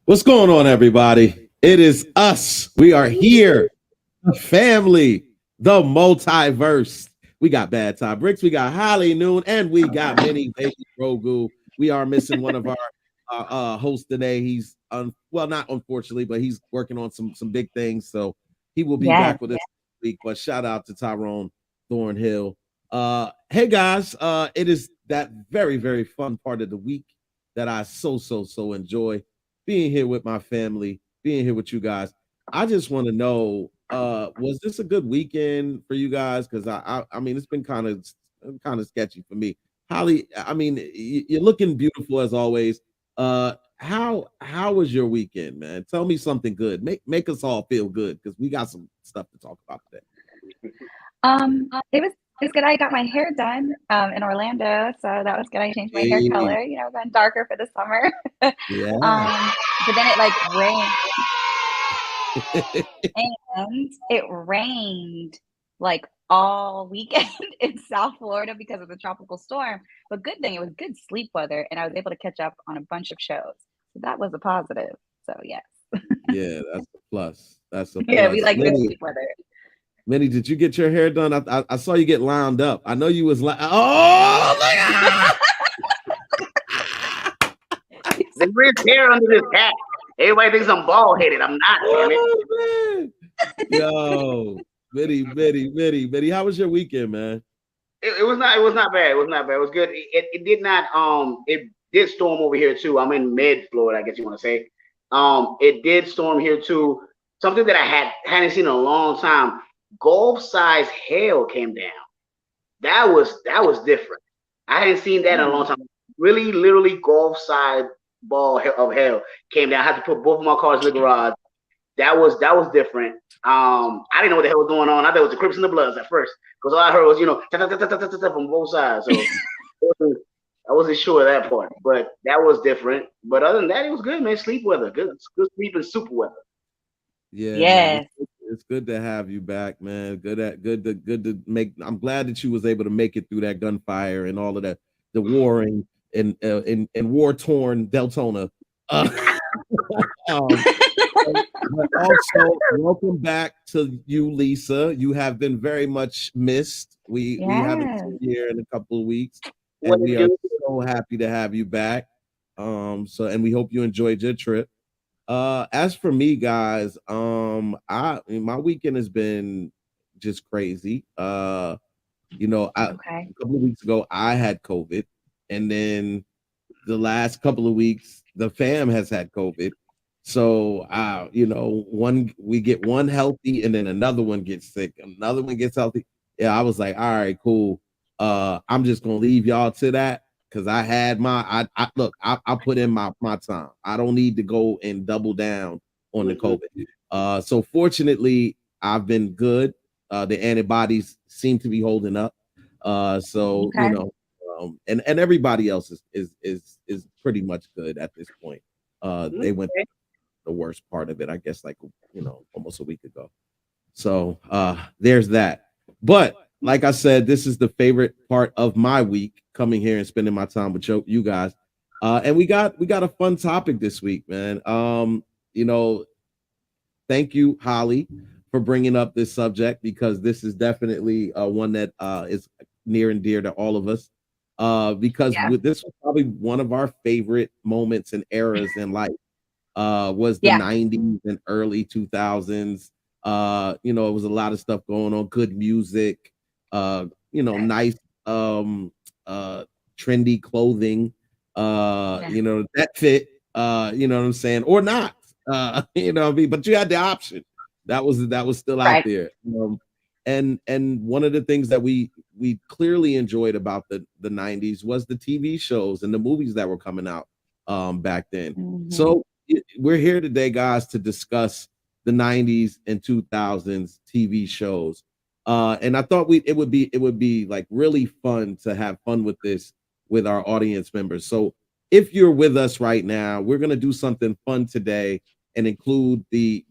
What's going on, everybody? It is us. We are here, the family, the multiverse. We got Bad Time Bricks, we got Holly Noon, and we got Mini Baby Grogu. We are missing one of our hosts today. He's well, not unfortunately, but he's working on some big things, so he will be Yes. back with us this week. But shout out to Tyrone Thornhill. Hey guys, it is that very fun part of the week that I so enjoy being here with my family, being here with you guys. I just want to know, was this a good weekend for you guys? Because I mean, it's been kind of sketchy for me. Holly, I mean, you're looking beautiful as always. How was your weekend, man? Tell me something good. Make us all feel good because we got some stuff to talk about today. It was good. I got my hair done in Orlando, so that was good. I changed my hair Hey, color, going darker for the summer. yeah. But then it rained, and it rained all weekend in South Florida because of the tropical storm. But good thing it was good sleep weather, and I was able to catch up on a bunch of shows. So that was a positive. So yes, Yeah, that's a plus. That's a yeah, we plus. like good sleep weather. Minnie, did you get your hair done? I saw you get lined up. I know you was like, oh, There's red hair under this hat. Everybody thinks I'm bald headed. I'm not, damn it. oh man. Yo, Mitty, how was your weekend, man? It was not bad. It was not bad. It was good. It did not it did storm over here too. I'm in mid Florida, I guess you want to say. It did storm here too. Something that I hadn't seen in a long time. Golf size hail came down. That was different. I hadn't seen that in a long time. Really, literally golf size ball of hail came down. I had to put both of my cars in the garage. That was different. I didn't know what the hell was going on. I thought it was the Crips and the Bloods at first, because all I heard was from both sides. So I wasn't sure of that part, but that was different. But other than that, it was good, man. Sleep weather, good sleep and super weather. Yeah, man. Yes, It's good to have you back, man. Good to make. I'm glad that you was able to make it through that gunfire and all of that, the warring in war torn Deltona. Uh, um, but also, welcome back to you, Lisa. You have been very much missed. We haven't yes. seen you here in a couple of weeks, What and it we are do? so happy to have you back. And we hope you enjoyed your trip. As for me, guys, my weekend has been just crazy. A Okay. couple of weeks ago I had COVID, and then the last couple of weeks the fam has had COVID. So one we get one healthy and then another one gets sick, another one gets healthy. Yeah, I was like, all right, cool. I'm just gonna leave y'all to that because I had I look, I put in my time. I don't need to go and double down on the Mhm. COVID. So fortunately, I've been good. The antibodies seem to be holding up. So Okay. and everybody else is pretty much good at this point. They went Okay. the worst part of it, I guess, like almost a week ago. So there's that. But like I said, this is the favorite part of my week, coming here and spending my time with you guys. And we got a fun topic this week, man. You know, thank you, Holly, for bringing up this subject because this is definitely one that is near and dear to all of us. Because Yeah. with this was probably one of our favorite moments and eras in life. Was the Yeah. 90's and early 2000's. It was a lot of stuff going on, good music, Okay. nice um uh trendy clothing, Yeah. that fit, you know what I'm saying, or not. What I mean, but you had the option. That was still out Right. there. And one of the things that we clearly enjoyed about the 90's was the TV shows and the movies that were coming out back then. Hmm. So we're here today, guys, to discuss the 90's and 2000's TV shows. And I thought it would be like really fun to have fun with this with our audience members. So if you're with us right now, we're gonna do something fun today and include the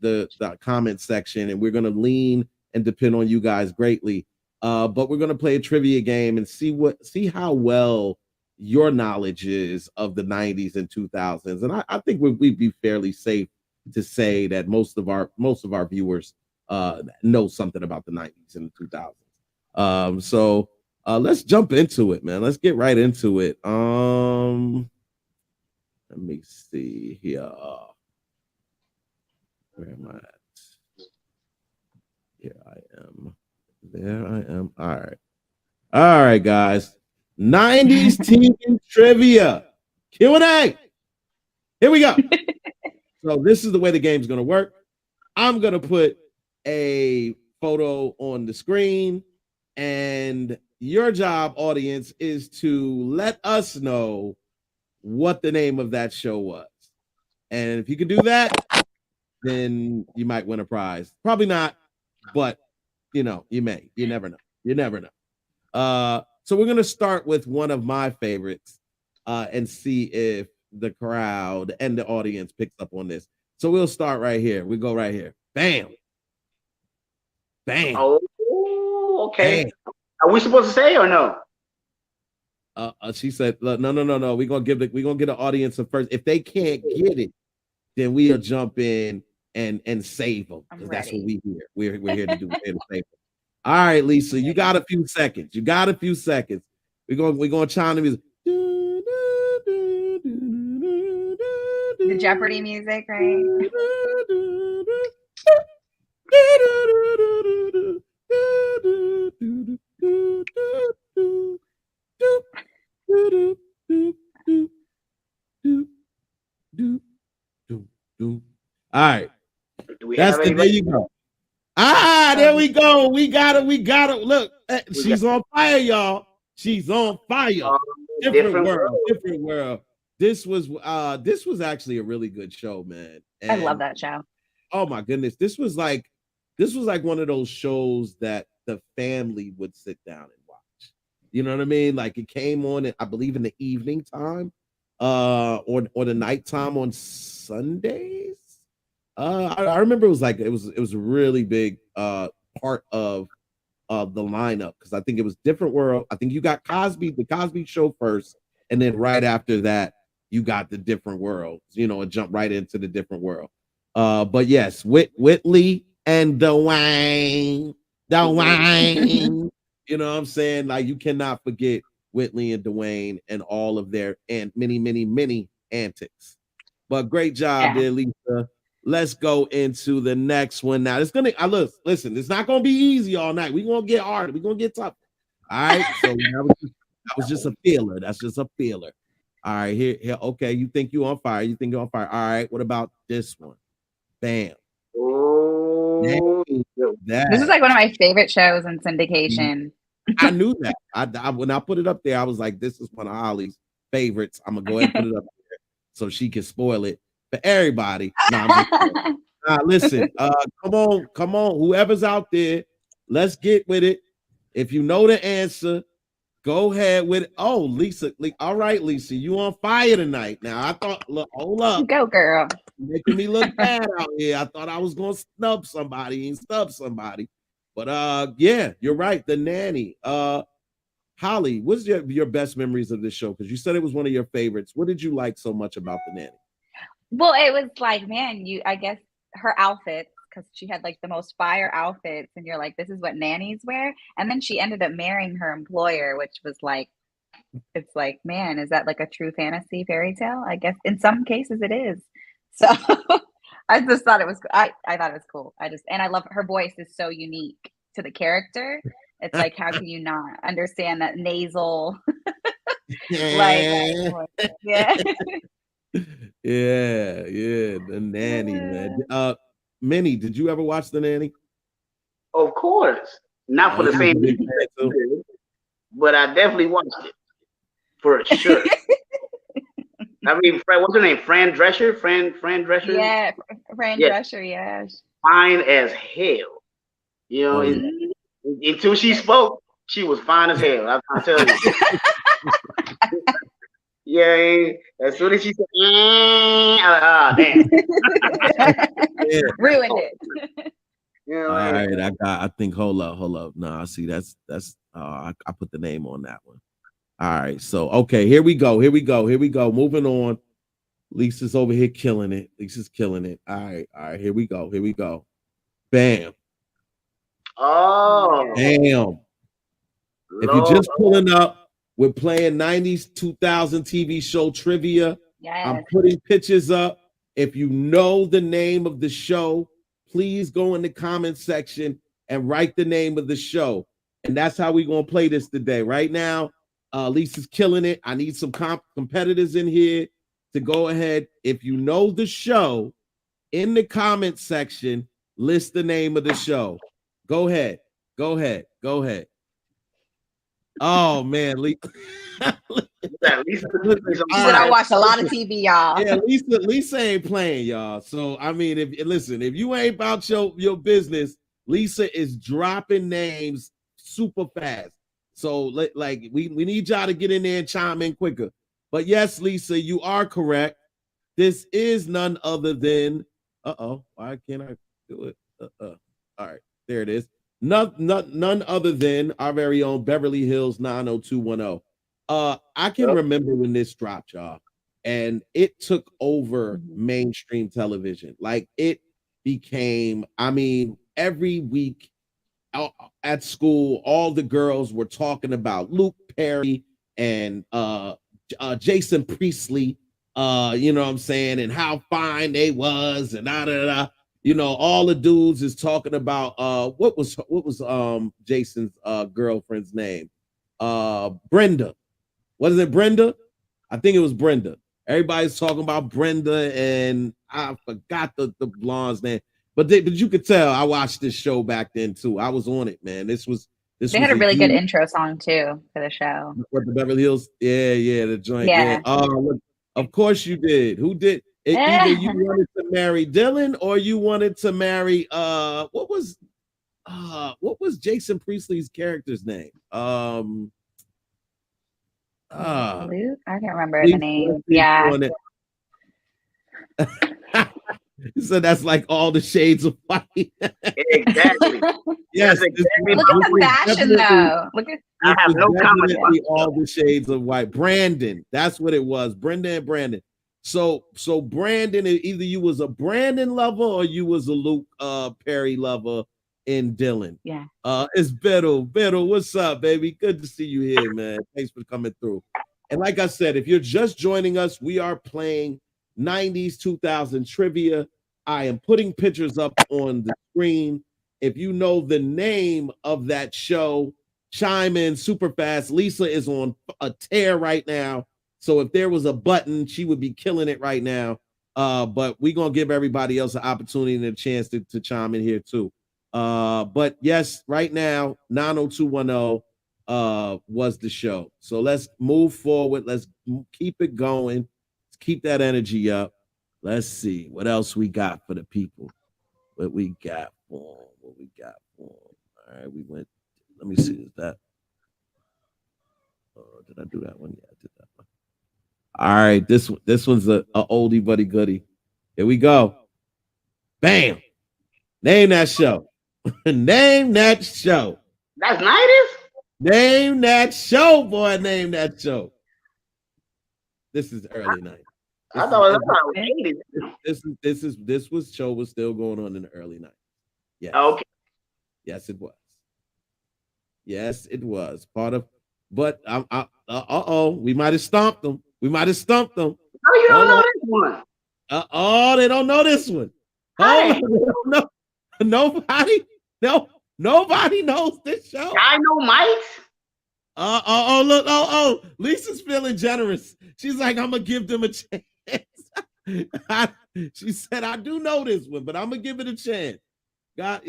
comment section, and we're gonna lean and depend on you guys greatly. But we're gonna play a trivia game and see how well your knowledge is of the 90s and 2000s. And I think we'd be fairly safe to say that most of our viewers know something about the 90s and the 2000s. So let's jump into it, man. Let's get right into it. Let me see here. Where am I at? Here I am. There I am. All right, guys. 90s TV trivia Q&A. Here we go. So this is the way the game's going to work. I'm going to put a photo on the screen, and your job, audience, is to let us know what the name of that show was. And if you can do that, then you might win a prize. Probably not, but you may. You never know. So we're going to start with one of my favorites and see if the crowd and the audience picks up on this. So we'll start right here. We go right here. Bam. Bam. Oh, okay. Bam. Are we supposed to say or no? She said, no. We're gonna get the audience a first. If they can't get it, then we'll jump in and save them, because that's what we here. We're here to do. We're here to save them. All right, Lisa, you got a few seconds. We're gonna chime the music. The Jeopardy music, right? All right. There you go. There we go. We got it. Look, she's on fire, y'all. She's on fire. Different world. This was actually a really good show, man. And I love that show. Oh my goodness. This was like one of those shows that the family would sit down and watch. You know what I mean? Like, it came on, I believe, in the evening time, or the nighttime on Sundays. I remember it was a really big part of the lineup, because I think it was Different World. I think you got the Cosby Show first, and then right after that you got the Different World. And jump right into the Different World. But yes, Whitley and Dwayne. You know what I'm saying? Like, you cannot forget Whitley and Dwayne and all of their and many antics. But great job there, Lisa. Let's go into the next one now. It's gonna listen. It's not gonna be easy all night. We're gonna get harder. We're gonna get tough. All right. So that was just a feeler. That's just a feeler. All right. Here. Okay. You think you're on fire? All right. What about this one? Bam. Oh, this is like one of my favorite shows in syndication. I knew that. I when I put it up there, I was like, this is one of Holly's favorites. I'm gonna go ahead and put it up there so she can spoil it for everybody. Listen, come on, whoever's out there, let's get with it. If you know the answer, go ahead with it. Oh, Lisa, all right, Lisa, you on fire tonight. Now, I thought, look, hold up. Go, girl. Making me look bad out here. I thought I was gonna snub somebody. But yeah, you're right. The Nanny. Holly, what's your best memories of this show? Because you said it was one of your favorites. What did you like so much about The Nanny? Well, it was like, man, I guess her outfits, because she had like the most fire outfits, and you're like, this is what nannies wear. And then she ended up marrying her employer, which was like, it's like, man, is that like a true fantasy fairy tale? I guess in some cases it is. So I just thought it was, I thought it was cool. And I love her voice is so unique to the character. It's like, how can you not understand that nasal? Yeah. Yeah, The Nanny, man. Minnie, did you ever watch The Nanny? Of course. Not for the same reason, but I definitely watched it for sure. I mean, what's her name? Fran Drescher? Fran Drescher? Yeah, Fran Drescher, yeah. Fine as hell. Until she spoke, she was fine as hell. I'm telling you. Yeah, as soon as she said, damn. Ruined it. All right, I think, hold up. No, I see, that's I put the name on that one. All right. So okay, here we go. Here we go. Here we go. Moving on. Lisa's over here killing it. Lisa's killing it. All right. All right. Here we go. Here we go. Bam. Oh, Bam. If you're just pulling up, we're playing 90s 2000 TV show trivia. Yes. I'm putting pictures up. If you know the name of the show, please go in the comment section and write the name of the show. And that's how we're going to play this today. Right now, Lisa's killing it. I need some competitors in here to go ahead. If you know the show, in the comment section, list the name of the show. Go ahead. Go ahead. Go ahead. Oh, man. She said I watched a lot of TV, y'all. Yeah, Lisa ain't playing, y'all. So I mean, if you ain't about your business, Lisa is dropping names super fast. So like we need y'all to get in there and chime in quicker. But yes, Lisa, you are correct. This is none other than why can't I do it? All right, there it is. None other than our very own Beverly Hills 90210. I can remember when this dropped, y'all, and it took over mainstream television. Like it became, I mean, every week at school, all the girls were talking about Luke Perry and Jason Priestley, you know what I'm saying, and how fine they was, and you know, all the dudes is talking about what was Jason's girlfriend's name? Brenda. Was it Brenda? I think it was Brenda. Everybody's talking about Brenda, and I forgot the blonde's name. But you could tell I watched this show back then too. I was on it, man. They had a really good intro song too for the show. What, the Beverly Hills? Yeah, the joint. Yeah. Oh, look, of course you did. Who did? Either you wanted to marry Dylan or you wanted to marry what was Jason Priestley's character's name? Luke? I can't remember the name. Yeah. So that's like all the shades of white. Exactly. Yes. Exactly. Look at the fashion though. I have no comment. All the shades of white. Brandon. That's what it was. Brenda and Brandon. So Brandon, either you was a Brandon lover or you was a Luke Perry lover in Dylan. Yeah. It's Beto. What's up, baby? Good to see you here, man. Thanks for coming through. And like I said, if you're just joining us, we are playing 90s 2000 trivia. I am putting pictures up on the screen. If you know the name of that show, chime in super fast. Lisa is on a tear right now. So if there was a button, she would be killing it right now. But we're going to give everybody else an opportunity and a chance to chime in here too. But yes, right now, 90210 was the show. So let's move forward. Let's keep it going. Let's keep that energy up. Let's see what else we got for the people. What we got for them. All right, we went. Let me see. Is that? Did I do that one? Yeah, I did that one. All right, this one's a oldie buddy goodie. Here we go. Bam. Name that show. Name that show. That's 90s? Name that show, boy. Name that show. This is early 90s. I thought it was 80s. This show was still going on in the early 90s. Yes. Okay. Yes, it was. Yes, it was. Part of, but we might have stomped them. We might have stumped them. Oh, you don't know this one. They don't know this one. Hey. Nobody knows this show. I know Mike. Look, Lisa's feeling generous. She's like, I'm gonna give them a chance. She said, I do know this one, but I'm gonna give it a chance. All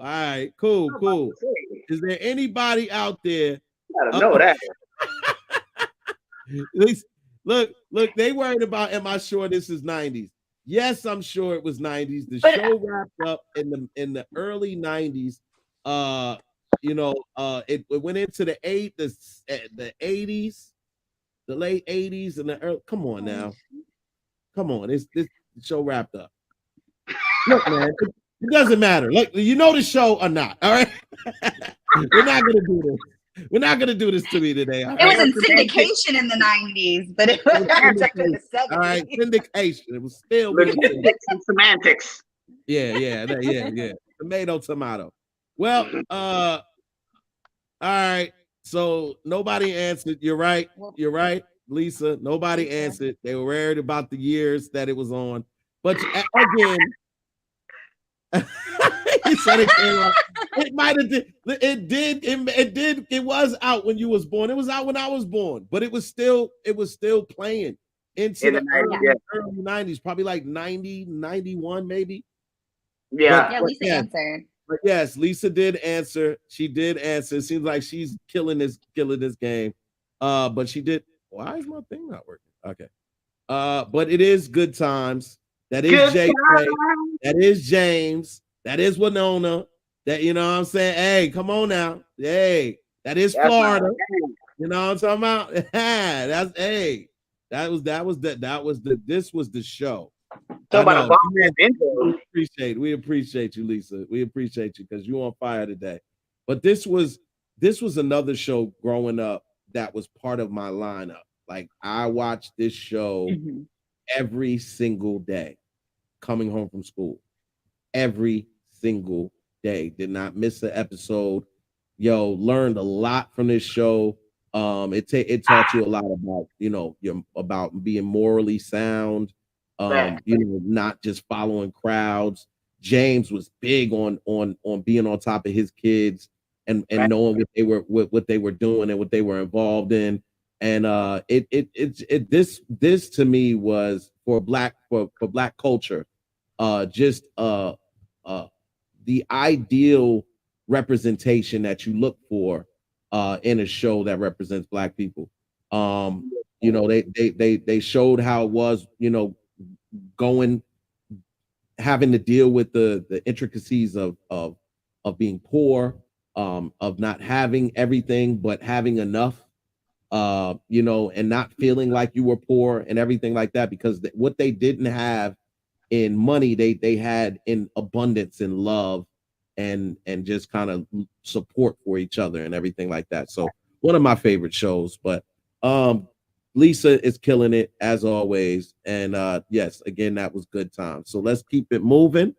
right, cool. Is there anybody out there? I don't know that. Look, they worried about, am I sure this is 90s? Yes, I'm sure it was 90s. The show wrapped up in the early 90s. It went into the 80s, the late 80s, and the early. Come on now. Come on. This show wrapped up. Look, man, it doesn't matter. Look, you know the show or not. All right. We're not gonna do this. We're not gonna do this to me today. All It was right? in syndication in the 90s, but it was actually in the 70s. All right, syndication. It was still Logistics and semantics. yeah. Tomato. Well, all right. So nobody answered. You're right, Lisa. Nobody answered. They were worried about the years that it was on. But again, he said it came out. It might have did. It did. It was out when you was born. It was out when I was born. But it was still playing into the early 90s, probably like 90, 91 maybe. Yeah. Yeah, Lisa answered. But yes, Lisa did answer. She did answer. It seems like she's killing this game. But she did. Why is my thing not working? Okay. But it is Good Times. That is JK. That is James. That is Winona. That, you know what I'm saying? Hey, come on now. Hey, that is Florida. You know what I'm talking about? That's hey. This was the show. We appreciate you, Lisa. We appreciate you because you're on fire today. But this was another show growing up that was part of my lineup. Like I watched this show every single day coming home from school. Every single day. Did not miss an episode. Learned a lot from this show. It taught you a lot about, about being morally sound, not just following crowds. James was big on being on top of his kids and knowing what they were doing and what they were involved in. And this to me was for black culture, just the ideal representation that you look for in a show that represents black people. They showed how it was, having to deal with the intricacies of being poor, of not having everything but having enough, and not feeling like you were poor and everything like that, because what they didn't have in money, they had in abundance and love and just kind of support for each other and everything like that. So one of my favorite shows. But Lisa is killing it as always. And yes, again, that was Good Times. So let's keep it moving.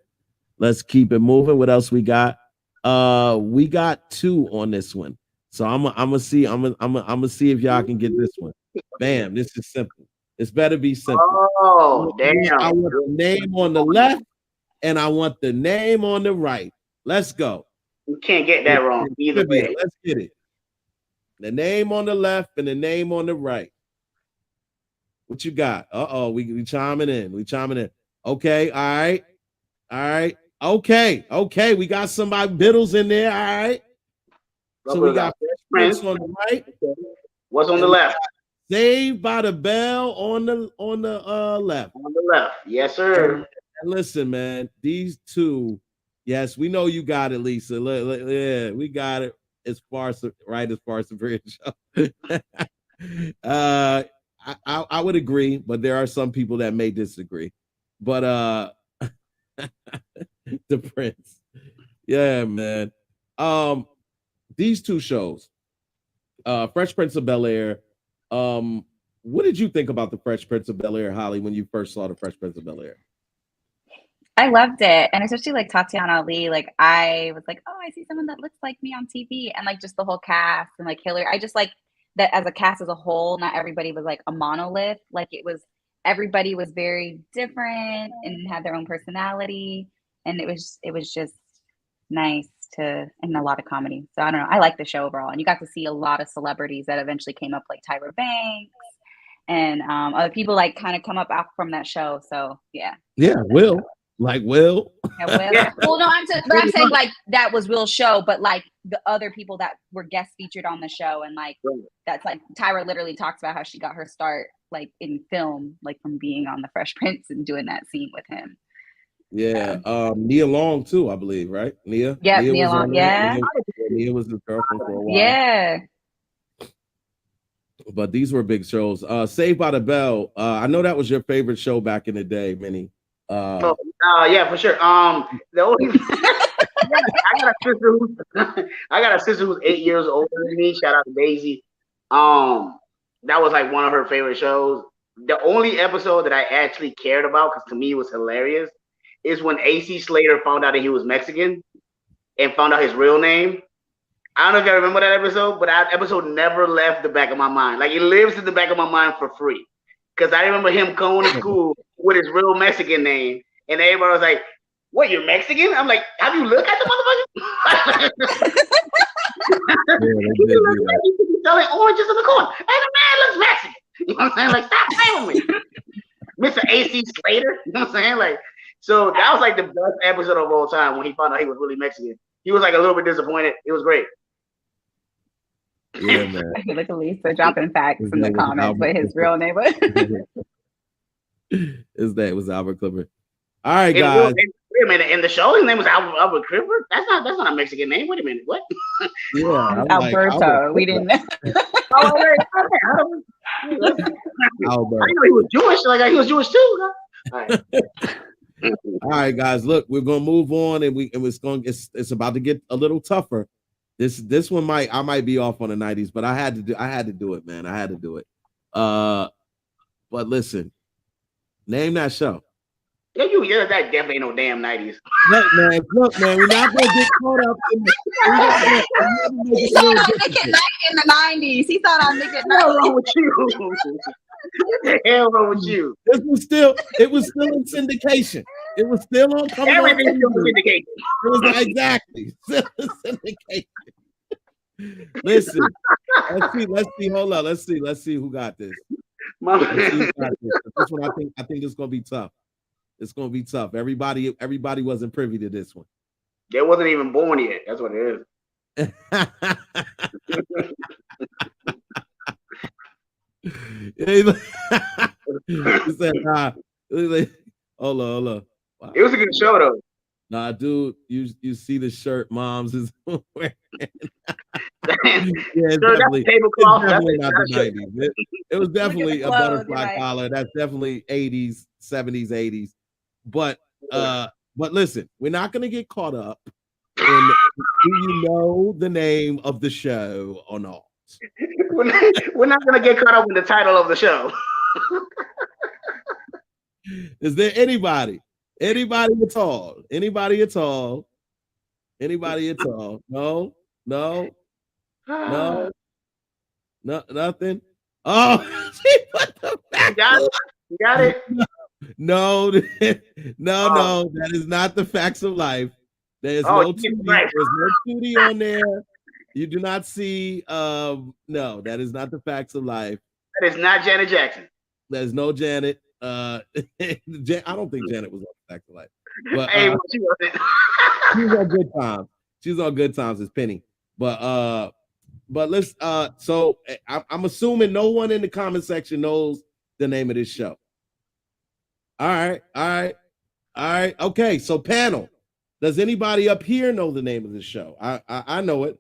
What else we got? We got 2 on this one. So I'm gonna see if y'all can get this one. Bam, this is simple. This better be simple. Oh, damn. I want the name on the left and I want the name on the right. Let's go. You can't get that wrong either way. Let's get it. The name on the left and the name on the right. What you got? We chiming in. Okay, all right. Okay. We got somebody Biddles in there. All right. So we got Prince on the right. What's on the left? Saved by the Bell on the left. On the left. Yes, sir. And listen, man, these 2. Yes, we know you got it, Lisa. Yeah, we got it. As far as the show. I would agree, but there are some people that may disagree. But the Prince, yeah, man. These 2 shows, Fresh Prince of Bel-Air. What did you think about the Fresh Prince of Bel-Air, Holly, when you first saw the Fresh Prince of Bel-Air? I loved it. And especially like Tatiana Ali, like I was like, oh, I see someone that looks like me on TV. And like just the whole cast and like Hillary. I just like that as a cast as a whole, not everybody was like a monolith. Like everybody was very different and had their own personality. And it was just nice and a lot of comedy. So I don't know. I like the show overall. And you got to see a lot of celebrities that eventually came up, like Tyra Banks and other people like kind of come up from that show. So yeah. Yeah, Will. Like Will. Yeah. Well, no, I'm saying like that was Will's show, but like the other people that were guest featured on the show, and like that's like Tyra literally talks about how she got her start like in film, like from being on the Fresh Prince and doing that scene with him. Yeah, Nia Long too, I believe, right? Nia. Yeah, Nia Long. Yeah, Nia was his girlfriend for a while. Yeah. But these were big shows. Saved by the Bell. I know that was your favorite show back in the day, Minnie. Yeah, for sure. The only I got a sister who's 8 years older than me. Shout out to Daisy. That was like one of her favorite shows. The only episode that I actually cared about, because to me it was hilarious, is when AC Slater found out that he was Mexican and found out his real name. I don't know if you remember that episode, but that episode never left the back of my mind. Like, it lives in the back of my mind for free. Because I remember him going to school with his real Mexican name, and everybody was like, "What, you're Mexican?" I'm like, "Have you looked at the motherfucker?" He's selling oranges in the corner, and the man looks Mexican. You know what I'm saying? Like, stop playing with me, Mr. AC Slater. You know what I'm saying? Like, so that was like the best episode of all time when he found out he was really Mexican. He was like a little bit disappointed. It was great. Yeah, man. I feel like Lisa dropping facts in the comments, but his real name was. His name was Albert Clifford. All right, guys. Wait a minute. In the show, his name was Albert Clifford. That's not a Mexican name. Wait a minute. What? Yeah, Alberto. Like, we didn't know. Albert. I know he was Jewish. Like, he was Jewish too. Huh? All right. All right, guys. Look, we're gonna move on, and it's about to get a little tougher. This one I might be off on the 90s, but I had to do it, man. I had to do it. But listen, name that show. Yeah, that definitely ain't no damn 90s. Look, man, we're not gonna get caught up in He thought I'd make it in the 90s. He thought I'd make it. What's wrong with you? What the hell wrong with you? It was still in syndication. It was still on. Everything's still in syndication. It was exactly still in syndication. Listen, let's see. Hold on, let's see who got this. This one, I think it's gonna be tough. It's gonna be tough. Everybody wasn't privy to this one. They wasn't even born yet. That's what it is. He said, nah. Hold on. Wow. It was a good show though. Nah, dude, you see the shirt Moms is wearing. Yeah, definitely not the 90s. It was definitely a butterfly collar. That's definitely 80s, 70s, 80s. But listen, we're not gonna get caught up in do you know the name of the show or not. We're not gonna get caught up in the title of the show. Is there anybody at all? Anybody at all? No, nothing. Oh, you got it. No, that is not the Facts of Life. There's no 2D. There's no 2D on there. You do not see. No, that is not the Facts of Life. That is not Janet Jackson. There's no Janet. I don't think Janet was on Facts of Life. But hey, she wasn't. She's on Good Times. She's on Good Times as Penny. But let's. So I'm assuming no one in the comment section knows the name of this show. All right. Okay, so panel. Does anybody up here know the name of the show? I know it.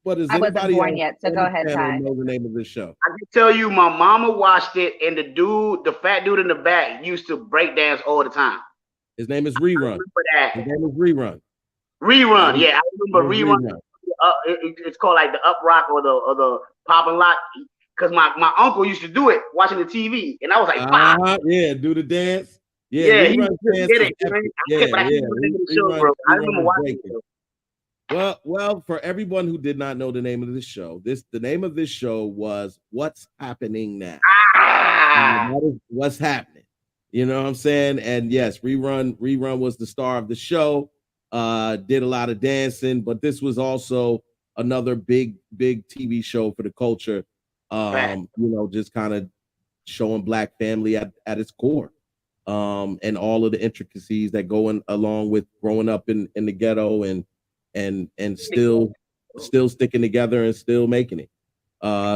But is I wasn't anybody born yet, so go ahead, Ty. Know the name of this show? I can tell you, my mama watched it, and the fat dude in the back used to break dance all the time. His name is Rerun. His name is Rerun. Rerun, yeah, I remember Rerun. It's called like the Up Rock or the Pop and Lock, because my uncle used to do it watching the TV, and I was like, "Wow, yeah, do the dance." Yeah, he did it. I remember watching it. Well, for everyone who did not know the name of this show, the name of this show was What's Happening Now. That is what's happening. You know what I'm saying? And yes, Rerun was the star of the show. Did a lot of dancing, but this was also another big TV show for the culture. Just kind of showing Black family at its core. And all of the intricacies that go along with growing up in the ghetto and still sticking together and still making it.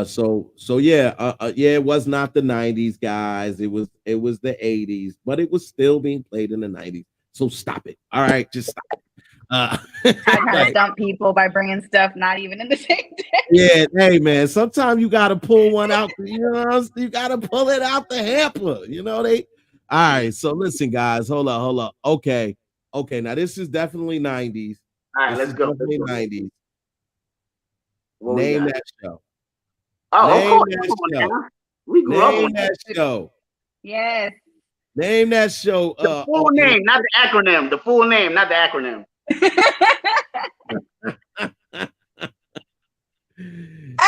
So it was not the 90s, guys. It was the 80s, but it was still being played in the 90s. So stop it. All right, just stop it. I try to stump people by bringing stuff not even in the same day. Yeah, hey man, sometimes you gotta pull one out. You gotta pull it out the hamper. All right, so listen, guys, hold up. Okay, now this is definitely 90s. All right, This let's is go. definitely 90s. What we Name got? that show. Oh, of Name course. that Come on show. now. We grew up on Name that show. Yes. Name that show. the full name, not the acronym. The full name, not the acronym.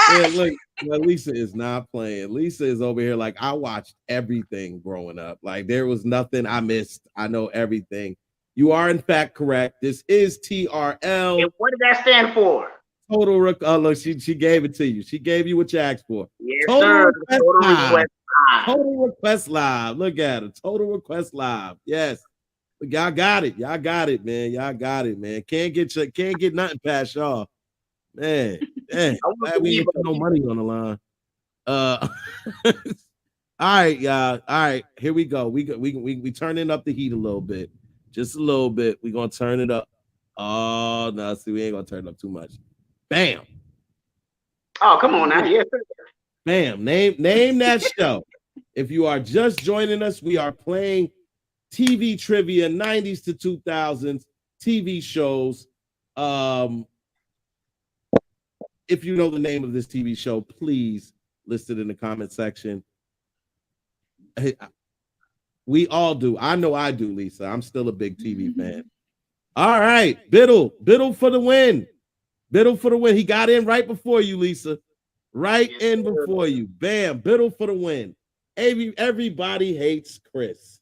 Yeah, look, well, Lisa is not playing. Lisa is over here like, I watched everything growing up. Like, there was nothing I missed. I know everything. You are, in fact, correct. This is TRL. And what did that stand for? Total look, she gave it to you. She gave you what you asked for. Yes, Total sir. Request Total Live. Request Live. Total Request Live. Look at it. Total Request Live. Yes. Y'all got it. Y'all got it, man. Y'all got it, man. Can't get nothing past y'all. Man. Glad we ain't put no money on the line. All right, y'all. All right, here we go. We turning up the heat a little bit. Just a little bit. We're gonna turn it up. Oh no, see, we ain't gonna turn it up too much. Bam. Oh, come on now. Yes, sir. Bam. Name that show. If you are just joining us, we are playing TV trivia, 90s to 2000s TV shows. If you know the name of this TV show, please list it in the comment section. Hey, we all do. I know I do, Lisa. I'm still a big TV fan. All right, Biddle for the win. Biddle for the win. He got in right before you, Lisa. Right in before you. Bam, Biddle for the win. Everybody hates Chris.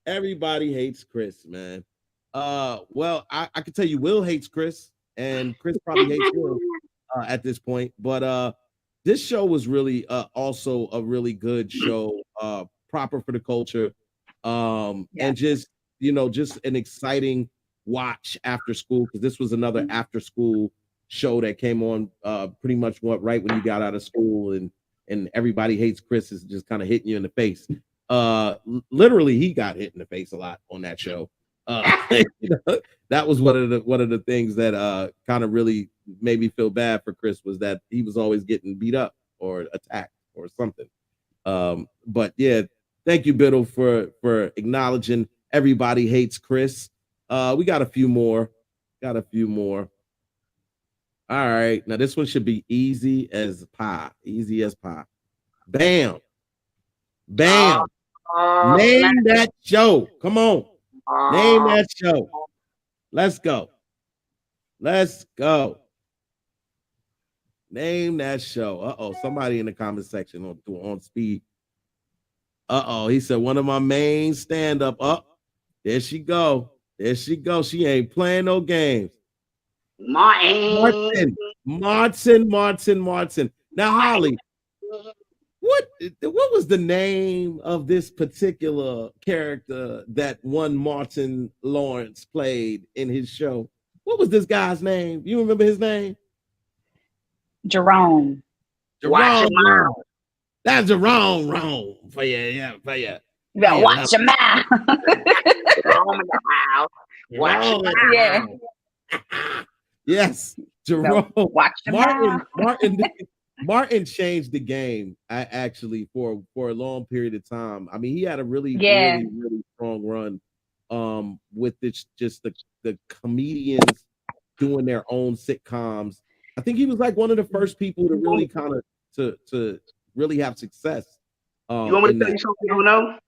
Everybody hates Chris, man. Well, I can tell you Will hates Chris, and Chris probably hates Will at this point. But this show was really also a really good show, proper for the culture. And just just an exciting watch after school, because this was another after school show that came on pretty much right when you got out of school, and Everybody Hates Chris is just kind of hitting you in the face. Literally, he got hit in the face a lot on that show. That was one of the things that kind of really made me feel bad for Chris, was that he was always getting beat up or attacked or something. But yeah, thank you, Biddle, for acknowledging Everybody Hates Chris. We got a few more. All right, now this one should be easy as pie. Easy as pie. Bam. Name that show. Come on. Name that show. Let's go. Name that show. Somebody in the comment section on speed. He said one of my main stand-up. There she go. She ain't playing no games. Martin. Now, Holly, what was the name of this particular character that one Martin Lawrence played in his show? What was this guy's name? You remember his name? Jerome. Watch your mouth. That's a wrong for you. Yeah, for you. You better watch your mouth. Jerome in the house. Watch your mouth. Yeah. Yes, Jerome. Watch your mouth. Martin changed the game actually for a long period of time. I mean, he had a really strong run with just the comedians doing their own sitcoms. I think he was like one of the first people to really kind of to really have success. You want me to tell you something you don't know?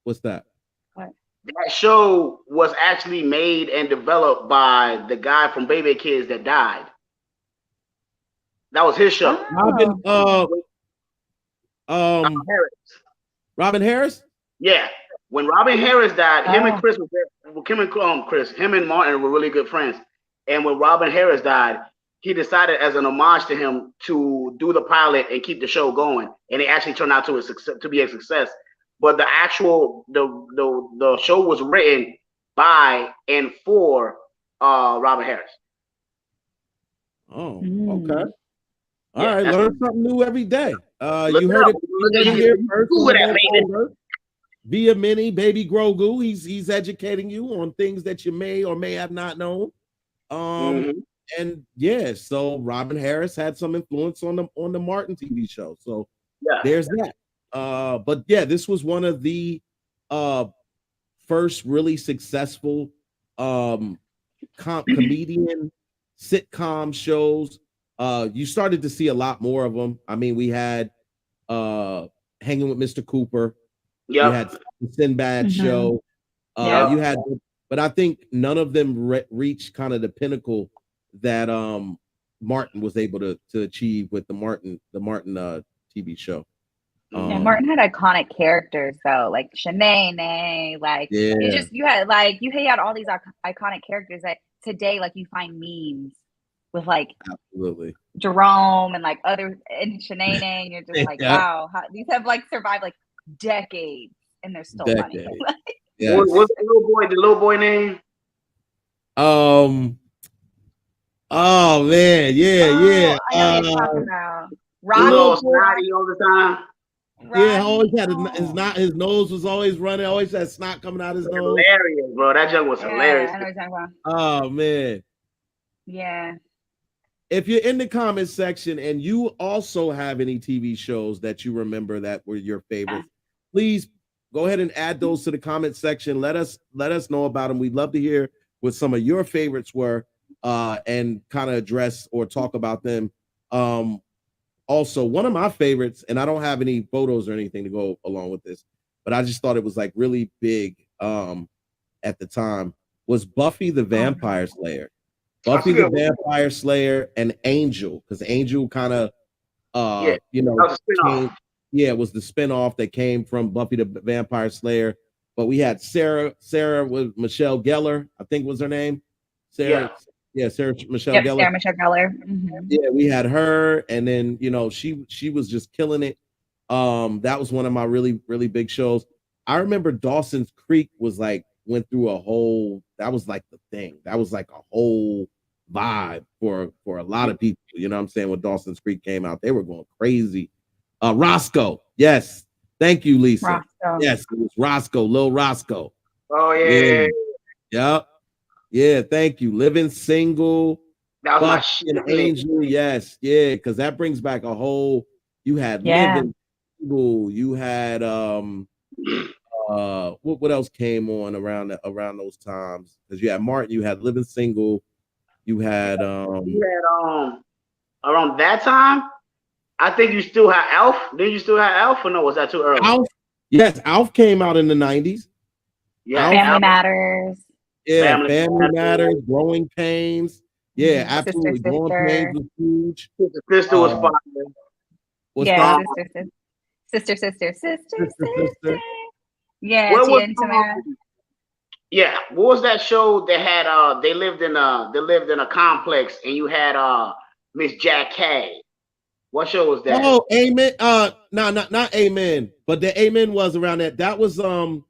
What's that? What? That show was actually made and developed by the guy from Baby Kids that died. That was his show. Robin Harris? Yeah. When Robin Harris died, him and Martin were really good friends. And when Robin Harris died, he decided as an homage to him to do the pilot and keep the show going. And it actually turned out to be a success. But the actual the show was written by and for Robin Harris. Oh, okay. All right, learn something new every day. You heard it here first. Via Mini Baby Grogu. He's educating you on things that you may or may have not known. And yeah, so Robin Harris had some influence on the Martin TV show. So there's that. But yeah, this was one of the first really successful comedian sitcom shows. You started to see a lot more of them. I mean, we had Hanging with Mr. Cooper. You had the Sinbad show. You had, but I think none of them reached kind of the pinnacle that Martin was able to achieve with the Martin TV show. Yeah, Martin had iconic characters though, like Shanae, like you had all these iconic characters that today, like, you find memes with, like, absolutely Jerome and like other and Shanae, and you're just like, wow, how, these have like survived like decades and they're still funny. What's the little boy name? Oh man, yeah. I know what you're talking about. Little snotty all the time. Yeah, always had his nose was always running, always had snot coming out his nose. Hilarious, bro. That joke was hilarious. I know what you're talking about. Oh man. Yeah. If you're in the comment section and you also have any TV shows that you remember that were your favorites, please go ahead and add those to the comment section. Let us know about them. We'd love to hear what some of your favorites were, and kind of address or talk about them. Also, one of my favorites, and I don't have any photos or anything to go along with this, but I just thought it was like really big at the time, was Buffy the Vampire Slayer. Buffy the Vampire Slayer and Angel, because Angel kind of it was the spinoff that came from Buffy the Vampire Slayer. But we had Sarah with Michelle Gellar, I think was her name. Sarah Michelle Gellar. Sarah Michelle Gellar. Yeah, we had her, and then she was just killing it. That was one of my really, really big shows. I remember Dawson's Creek went through a whole, that was like the thing. That was like a whole vibe for a lot of people. You know what I'm saying? When Dawson's Creek came out, they were going crazy. Roscoe, yes. Thank you, Lisa. Roscoe. Yes, it was Roscoe, Lil Roscoe. Oh yeah. Yep. Yeah, thank you. Living Single. That was my shit. Angel, yes, yeah, because that brings back a whole. You had Living Single. You had what else came on around those times? Because you had Martin, you had Living Single, you had around that time. I think you still had Alf. Did you still have Alf, or no? Was that too early? Alf, yes, Alf came out in the 90s. Yeah, Family Matters. Yeah, Family Matters, Growing Pains. Yeah, absolutely. Growing Pains was huge. Sister was fire. What's that? Sister. Yeah, yeah. What was that show that had they lived in a complex and you had Miss Jack Kay? What show was that? Oh, Amen. No, not Amen, but the Amen was around that. That was oh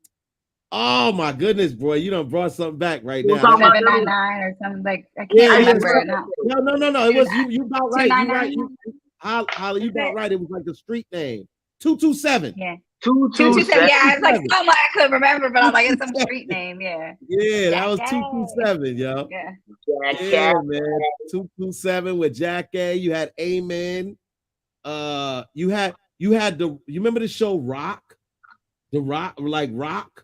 my goodness, boy, you done brought something back right now. 799 or something, like I can't remember it now. No. It was you about right. You right. Holly, you about right. It was like the street name. 227. Yeah. 227. Yeah, I was like, oh my, I couldn't remember, but I was like, it's some street name. Yeah. Yeah, that was 227, yo. Yeah, man. 227 with Jack A. You had Amen. You had you remember the show Rock? The Rock, like Rock?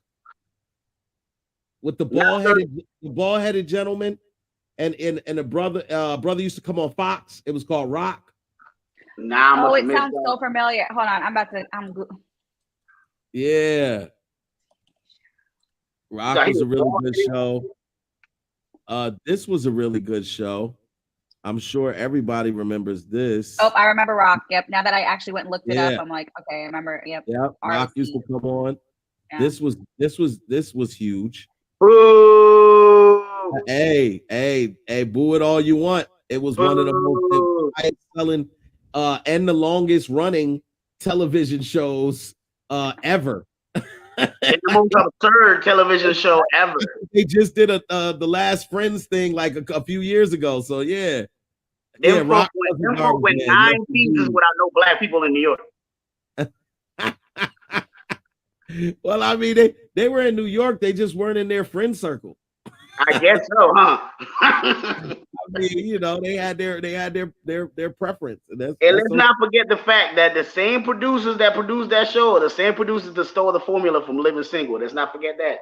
With the bald-headed gentleman, and the brother used to come on Fox. It was called Rock. Nah, it sounds so familiar. Hold on, yeah. Rock was a really good show. This was a really good show. I'm sure everybody remembers this. Oh, I remember Rock. Yep. Now that I actually went and looked it up, I'm like, okay, I remember. Yep. Rock used to come on. Yeah. This was huge. Boo! Hey, boo it all you want. It was one of the most highest selling and the longest running television shows ever. It's the most absurd television show ever. They just did the Last Friends thing like a few years ago. So yeah. Rock went 9 seasons without no black people in New York. Well, I mean, they were in New York. They just weren't in their friend circle. I guess so, huh? I mean, you know, they had their preference. And And that's let's not forget the fact that the same producers that produced that show are the same producers that stole the formula from Living Single. Let's not forget that.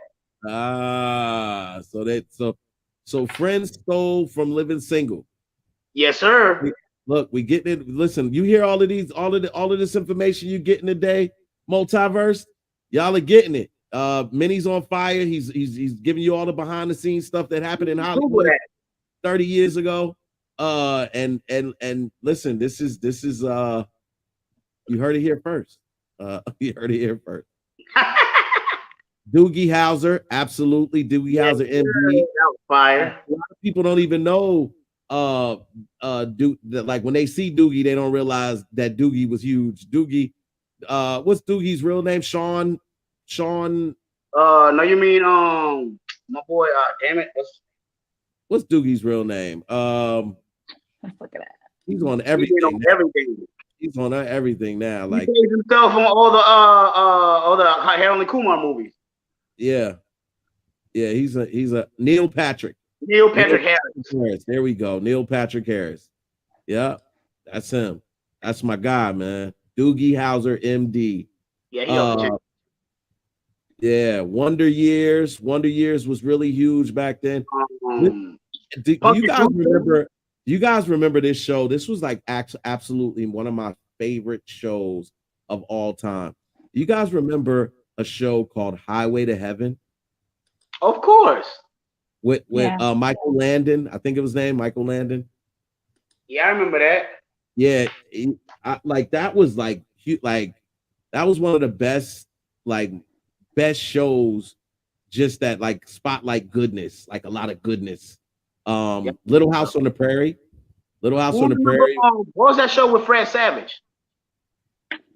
So Friends stole from Living Single. Yes, sir. Look, we getting it. Listen, you hear all of this information you getting today, MulTYversed. Y'all are getting it. Minnie's on fire. He's giving you all the behind the scenes stuff that happened in Hollywood 30 years ago. And listen, this is you heard it here first. You heard it here first. Doogie Howser, absolutely. Doogie Howser, MD. That was fire. A lot of people don't even know. Like when they see Doogie, they don't realize that Doogie was huge. Doogie, what's Doogie's real name? Sean. No, you mean my boy. Damn it. What's Doogie's real name? Let's look at that. He's on everything. He's on everything now. Like he plays himself on all the Harold and Kumar movies. Yeah. He's a Neil Patrick Harris. There we go. Neil Patrick Harris. Yeah, that's him. That's my guy, man. Doogie Howser, MD. Yeah, yeah. Wonder Years. Wonder Years was really huge back then. Do you guys remember this show? This was like absolutely one of my favorite shows of all time. Do you guys remember a show called Highway to Heaven? Of course. With Michael Landon, I think it was named Michael Landon. Yeah, I remember that. Yeah, that was that was one of the best shows. Just that like spotlight goodness, like a lot of goodness. Little House on the Prairie. Little House on the Prairie. What was that show with Fred Savage?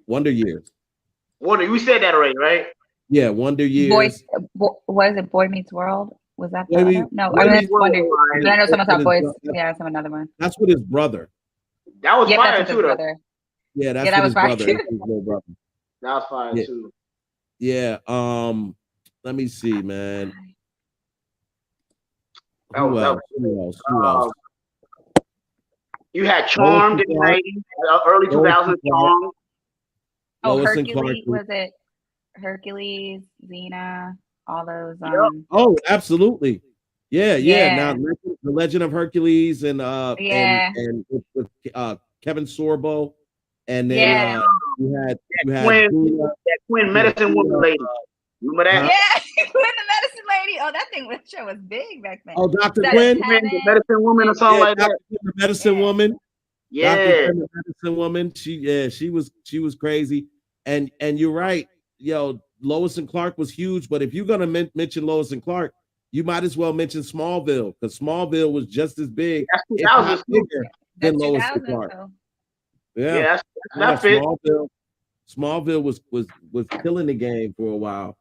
Wonder Years. We said that already, right? Yeah, Wonder Years. What is it? Boy Meets World? Was that the other? No, I mean that's Wonder. But I know someone saw Boys. Yeah, some another one. That's with his brother. That was fire too, though. Yeah, that was fire too. That was fire too. Yeah. Let me see, man. Who else? You had Charmed in the 90s, early 2000s. Charmed. Oh, Hercules, was it? Hercules, Xena, all those. Oh, absolutely. Yeah. Now the Legend of Hercules and with Kevin Sorbo, and then you had Quinn Medicine Woman lady. Remember that? Yeah, Quinn the Medicine Lady. Oh, that show was big back then. Oh, Dr. Quinn, the Medicine Woman or something like that. The Medicine Woman. Yeah, Dr. Quinn, the Medicine Woman. She was crazy. And you're right. Yo, Lois and Clark was huge. But if you're gonna mention Lois and Clark, you might as well mention Smallville, because Smallville was just as big, if not bigger, than Lois and Clark. Yeah, that's Smallville was killing the game for a while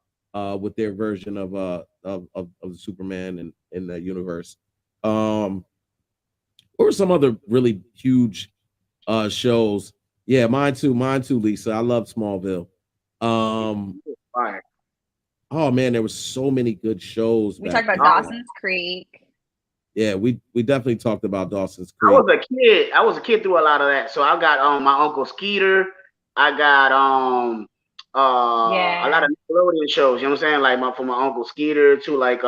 with their version of the Superman in the universe. Or some other really huge shows. Yeah, mine too, Lisa. I love Smallville. Oh man, there was so many good shows. We talked about Dawson's Creek. Yeah, we definitely talked about Dawson's Creek. I was a kid through a lot of that. So I got my Uncle Skeeter. I got a lot of Nickelodeon shows. You know what I'm saying? Like from my Uncle Skeeter to like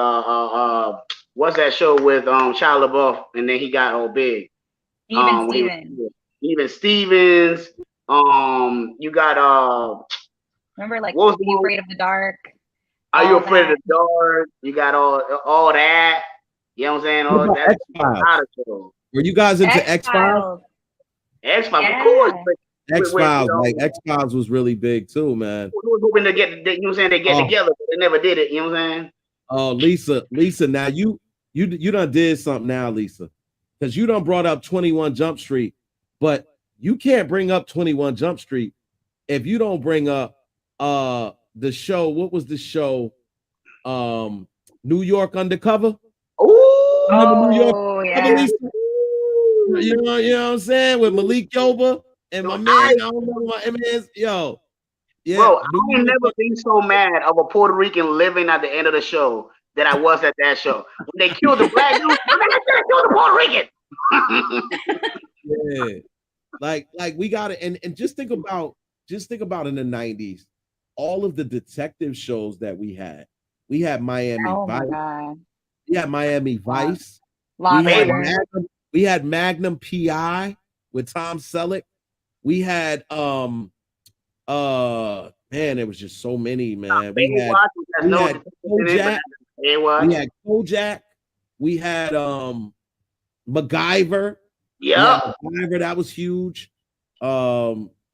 what's that show with Shia LaBeouf, and then he got all big. Even Stevens. You got remember like Are You Afraid of the Dark? Are You Afraid of the Dark? You got all that. You know what I'm saying? All that. Were you guys into X-Files? X-Files, of course. X-Files, X-Files was really big too, man. We were hoping to get, you know what I'm saying, they get together, but they never did it, you know what I'm saying? Oh, Lisa, now you done did something now, Lisa. Because you done brought up 21 Jump Street, but you can't bring up 21 Jump Street if you don't bring up the show. What was the show? New York Undercover. Oh, New York. Yeah. You know what I'm saying? With Malik Yoba and my man, I don't know my MNs. Yo. Yeah. Bro, I ain't never been so mad of a Puerto Rican living at the end of the show that I was at that show. When they killed the black dude, I mean, they killed the Puerto Rican. Yeah. Like we got it. And just think about in the 90s, all of the detective shows that we had. We had Miami Vice. My God. We had Miami Vice. We had Magnum PI with Tom Selleck. We had man, there was just so many, man. We had Kojak. We had Kojak. We had MacGyver. Yeah, MacGyver, that was huge.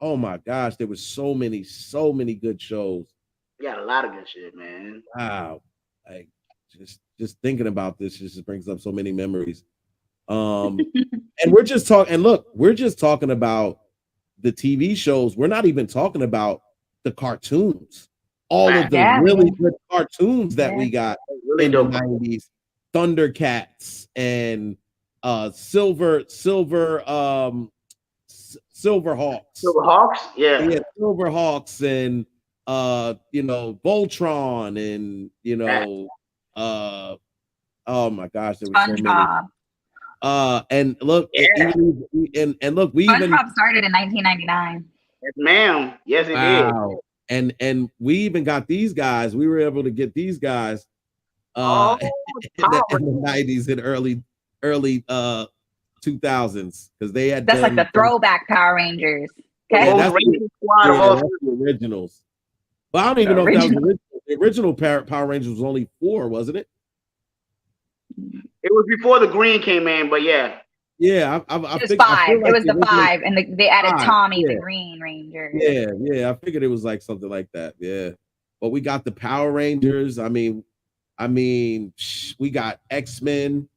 Oh my gosh, there was so many good shows. We got a lot of good shit, man. Wow. Like just thinking about this just brings up so many memories. And we're just talking about the TV shows. We're not even talking about the cartoons. All of the really good cartoons that we got in the 90s. Thundercats and Silverhawks. Silverhawks, yeah, Silverhawks and Voltron and oh my gosh, there was so many. And look, look, we SpongeBob started in 1999. Yes, ma'am. Yes, it did. And we even got these guys. We were able to get these guys in the 90s and early 2000s because they had that's like the throwback Power Rangers. Okay, yeah, that's the originals. Well, I don't even know if that was original. The original Power Rangers was only 4, wasn't it? It was before the green came in, but yeah. Yeah, it was 5. It was the 5, and they added Tommy, the Green Ranger. Yeah. I figured it was like something like that. Yeah, but we got the Power Rangers. I mean, we got X-Men.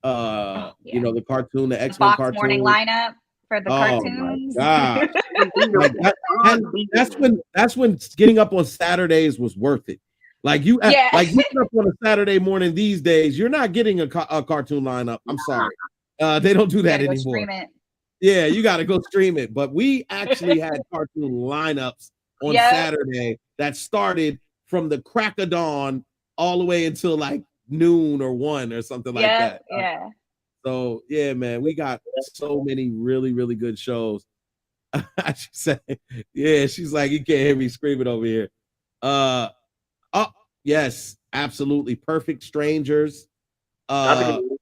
The cartoon, the X-Men Fox cartoon morning lineup for the cartoons. My God. that's when getting up on Saturdays was worth it. Like you getting up on a Saturday morning these days, you're not getting a cartoon lineup. I'm sorry. They don't do that anymore. Yeah, you got to go stream it. But we actually had cartoon lineups on Saturday that started from the crack of dawn all the way until like noon or 1 or something like that. Yeah. So yeah, man, we got so many really, really good shows. I should say, yeah, she's like, you can't hear me screaming over here. Oh, yes, absolutely. Perfect Strangers. You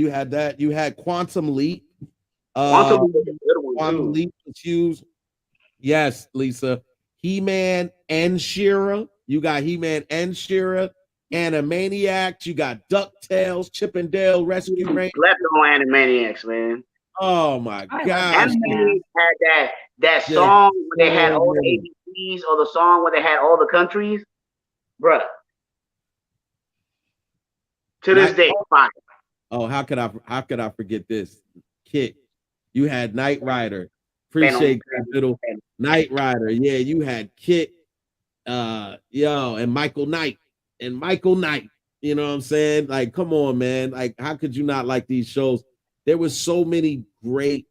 had that. You had Quantum Leap. Quantum Leap was huge. Yes, Lisa. He-Man and She-Ra. You got He-Man and She-Ra. Animaniacs. You got DuckTales, Chip and Dale Rescue Rangers. Slept on Animaniacs, man. Oh my gosh. Animaniacs had that song where they had all the ABCs, or the song where they had all the countries. Bruh. To this day, fine. Oh, how could I forget this? Kit. You had Knight Rider. Appreciate that little Knight Rider. Yeah, you had Kit, and Michael Knight. You know what I'm saying? Like, come on, man. Like, how could you not like these shows? There was so many great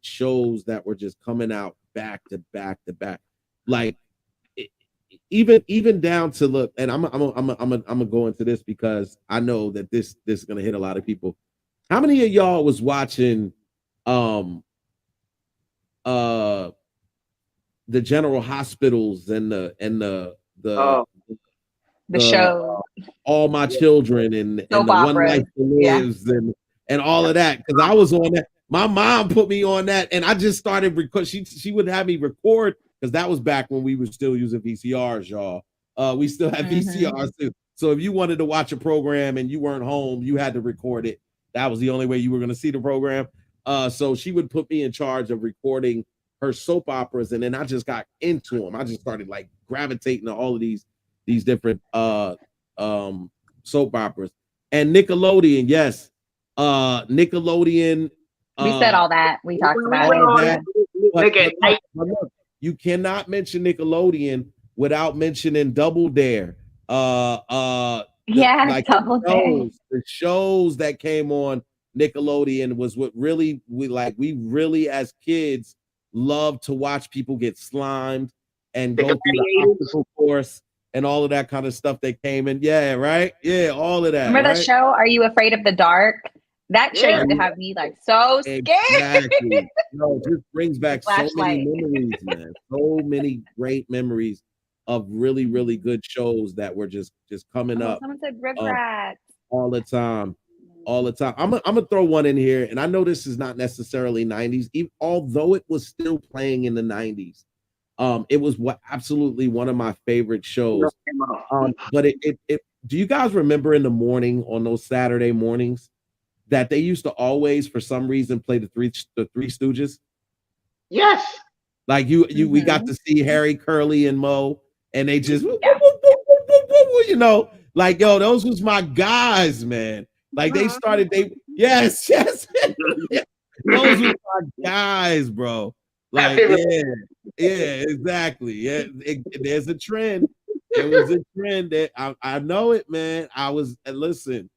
shows that were just coming out back to back to back. Like, even down to look, and I'm gonna go into this because I know that this is gonna hit a lot of people. How many of y'all was watching the General Hospitals and the show All My Children and the One Life Lives and all of that? Because I was on that. My mom put me on that, and I just started because she would have me record, because that was back when we were still using VCRs, y'all. We still had VCRs too. So if you wanted to watch a program and you weren't home, you had to record it. That was the only way you were going to see the program. So she would put me in charge of recording her soap operas, and then I just got into them. I just started like gravitating to all of these different soap operas. And Nickelodeon, yes. Nickelodeon. We said all that. We talked about it. But look, you cannot mention Nickelodeon without mentioning Double Dare. Double Dare. The shows that came on Nickelodeon was what really we really as kids loved to watch people get slimed and go through the obstacle course and all of that kind of stuff that came in. Yeah, right. Yeah, all of that. Remember right? the show? Are You Afraid of the Dark? That show Yeah. used to have me like so scared. Exactly. No, it just brings back so many Flashlight. memories, man. So many great memories of really, really good shows that were just coming Oh, up someone said um, Rugrats. all the time. All the time. I'm gonna throw one in here, and I know this is not necessarily 90s, even, although it was still playing in the 90s. It was absolutely one of my favorite shows. But it do you guys remember in the morning on those Saturday mornings that they used to always, for some reason, play the Three Stooges? Yes. Like we got to see Harry, Curly, and Mo, and they just you know, like, yo, those was my guys, man. Like they started, yes, those were my guys, bro. Like, yeah, exactly. Yeah, there's a trend. There was a trend that I know it, man. I was listen,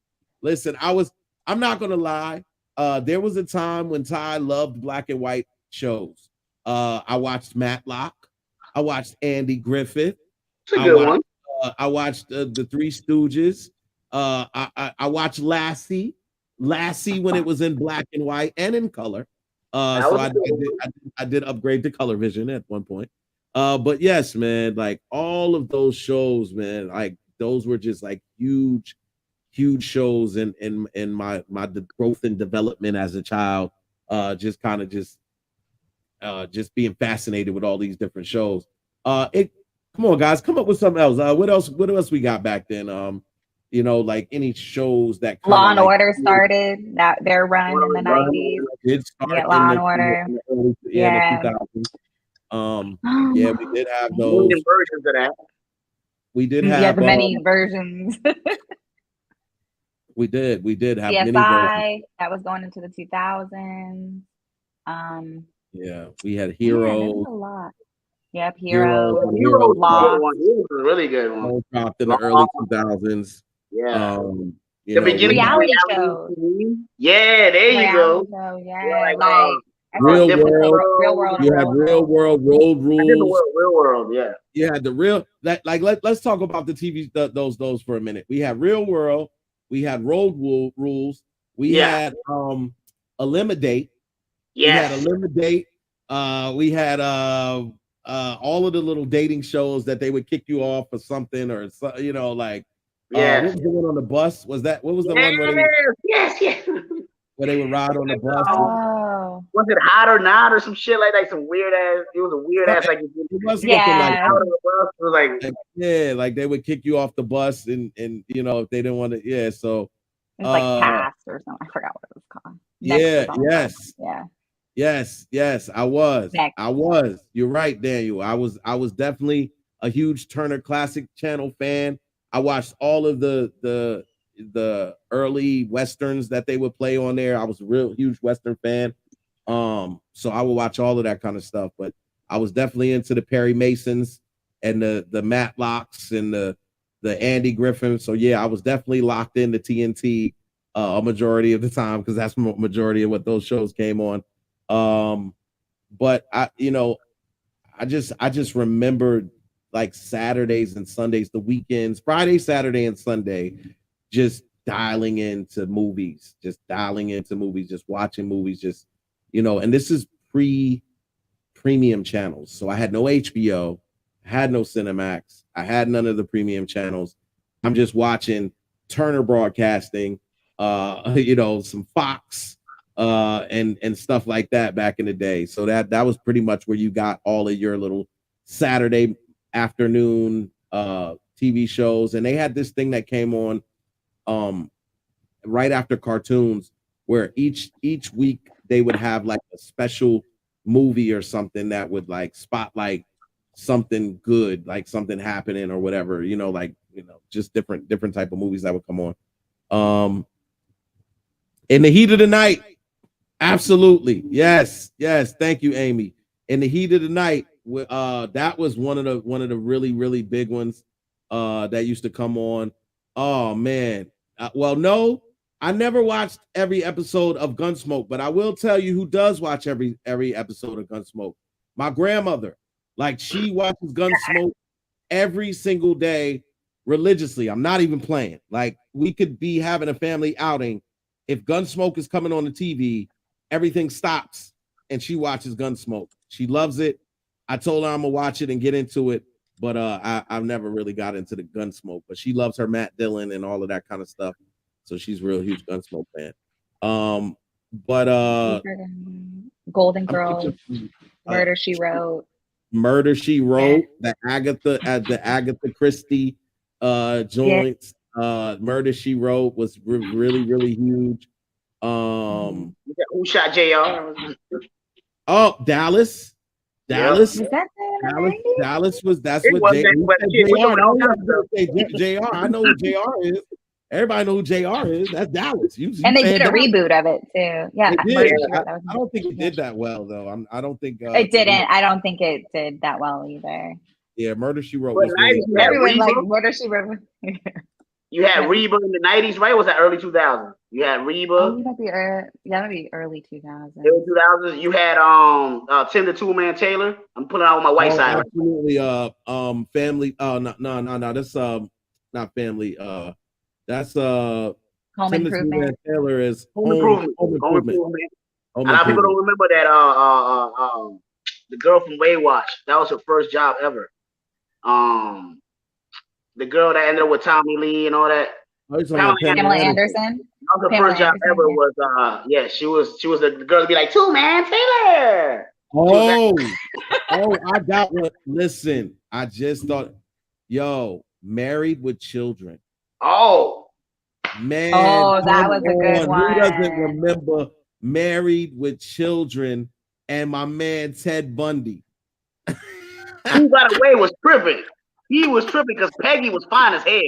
I'm not gonna lie. There was a time when Ty loved black and white shows. I watched Matlock. I watched Andy Griffith. It's a good one. I watched the Three Stooges. I watched Lassie when it was in black and white and in color. So I did upgrade to color vision at one point. But yes, man, like all of those shows, man, like those were just like huge shows in my growth and development as a child. Just kind of just being fascinated with all these different shows. Come on, guys, come up with something else. What else we got back then? You know, like any shows that Law and Order started that their run in the 90s. Did start yeah, Law and Order. In the 2000s. Yeah, we did have those versions of that. We did have the many versions. we did have CSI, many versions. that was going into the 2000s. Yeah, we had Heroes. A lot. Yep, Heroes. Law. It was a really good one. Dropped in the early 2000s. Yeah. The beginning reality shows. Yeah, there you go. Show, yeah, like Real World. You have Real World, Road Rules. Real World, yeah. You had the real let's talk about the TV those for a minute. We had Real World, we had Road Rules, we had Eliminate. Yeah. We had Eliminate. We had all of the little dating shows that they would kick you off or something, or you know, like what was the one on the bus? What was the one where where they would ride on the bus? Oh. Was it Hot or Not or some shit like that? Some weird ass. It was a weird ass like. It was yeah. Like out of the bus. It was like yeah, like they would kick you off the bus, and you know if they didn't want to. Yeah, so it was like Cast or something. I forgot what it was called. Yes. I was. You're right, Daniel. I was definitely a huge Turner Classic Channel fan. I watched all of the early westerns that they would play on there. I was a real huge western fan. So I would watch all of that kind of stuff. But I was definitely into the Perry Masons and the Matlocks and the Andy Griffin. So yeah, I was definitely locked into TNT a majority of the time because that's the majority of what those shows came on. But I just remembered like Saturdays and Sundays, the weekends, Friday, Saturday, and Sunday, just dialing into movies, just watching movies, just, you know, and this is premium channels. So I had no HBO, I had no Cinemax, I had none of the premium channels. I'm just watching Turner Broadcasting, you know, some Fox, and stuff like that back in the day. So that was pretty much where you got all of your little Saturday afternoon TV shows. And they had this thing that came on right after cartoons where each week they would have like a special movie or something that would like spotlight something good, like something happening or whatever, you know, like, you know, just different type of movies that would come on. In the Heat of the Night. Absolutely. Yes. Thank you, Amy. In the Heat of the Night, that was one of the really, really big ones that used to come on. Oh man. Well, no, I never watched every episode of Gunsmoke, but I will tell you who does watch every episode of Gunsmoke. My grandmother. Like, she watches Gunsmoke every single day religiously. I'm not even playing. Like, we could be having a family outing. If Gunsmoke is coming on the TV, everything stops and she watches Gunsmoke. She loves it. I told her I'm gonna watch it and get into it, but I've never really got into the Gunsmoke. But she loves her Matt Dillon and all of that kind of stuff, so she's a real huge Gunsmoke fan. But Golden Girls, Murder She Wrote. Murder She Wrote, the Agatha Christie joints. Murder She Wrote was really, really huge. Who shot JR? Oh, Dallas. Is that Dallas was that's It what was JR. JR. I know who JR is. Everybody know who JR is. That's Dallas. And they did a reboot of it too. Yeah, I don't think it did that well though. I don't think it didn't. I don't think it did that well either. Yeah, Murder She Wrote. Everyone like Murder She Wrote. You had Reba in the 90s, right? Or was that early 2000s? You had Reba. Oh, that'd be early 2000s. Early 2000s. You had Tim the Two Man Taylor. I'm pulling out on my white side. Absolutely. Family. No. That's not Family. That's Home Tim Improvement. The Two Man Taylor is Home Improvement. A lot of people don't remember that. The girl from Baywatch. That was her first job ever. The girl that ended up with Tommy Lee and all that. Pamela Anderson. That was her first job ever. Was she was the girl to be like 2 Man Taylor. Oh, I got one. Listen, I just thought, Married with Children. Oh man. Oh, that was a good one. Who doesn't remember Married with Children and my man Ted Bundy? Who, by the way, was tripping. He was tripping because Peggy was fine as hell.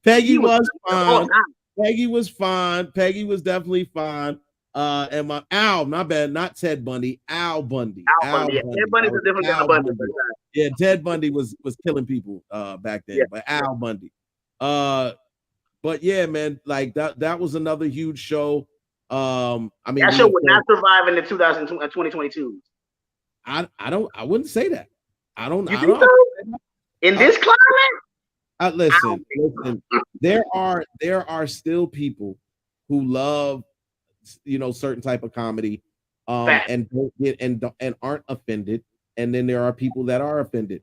Peggy was fine. Peggy was fine. Peggy was definitely fine. And my bad, not Ted Bundy, Al Bundy. Al Bundy. Yeah. Ted Bundy's a different kind of Bundy. Yeah, Ted Bundy was killing people back then, but Al Bundy. But yeah, man, like that was another huge show. I mean, that show would not survive in the 2022. I wouldn't say that. I don't. In this climate? Listen. There are still people who love, certain type of comedy, and don't get and aren't offended, and then there are people that are offended.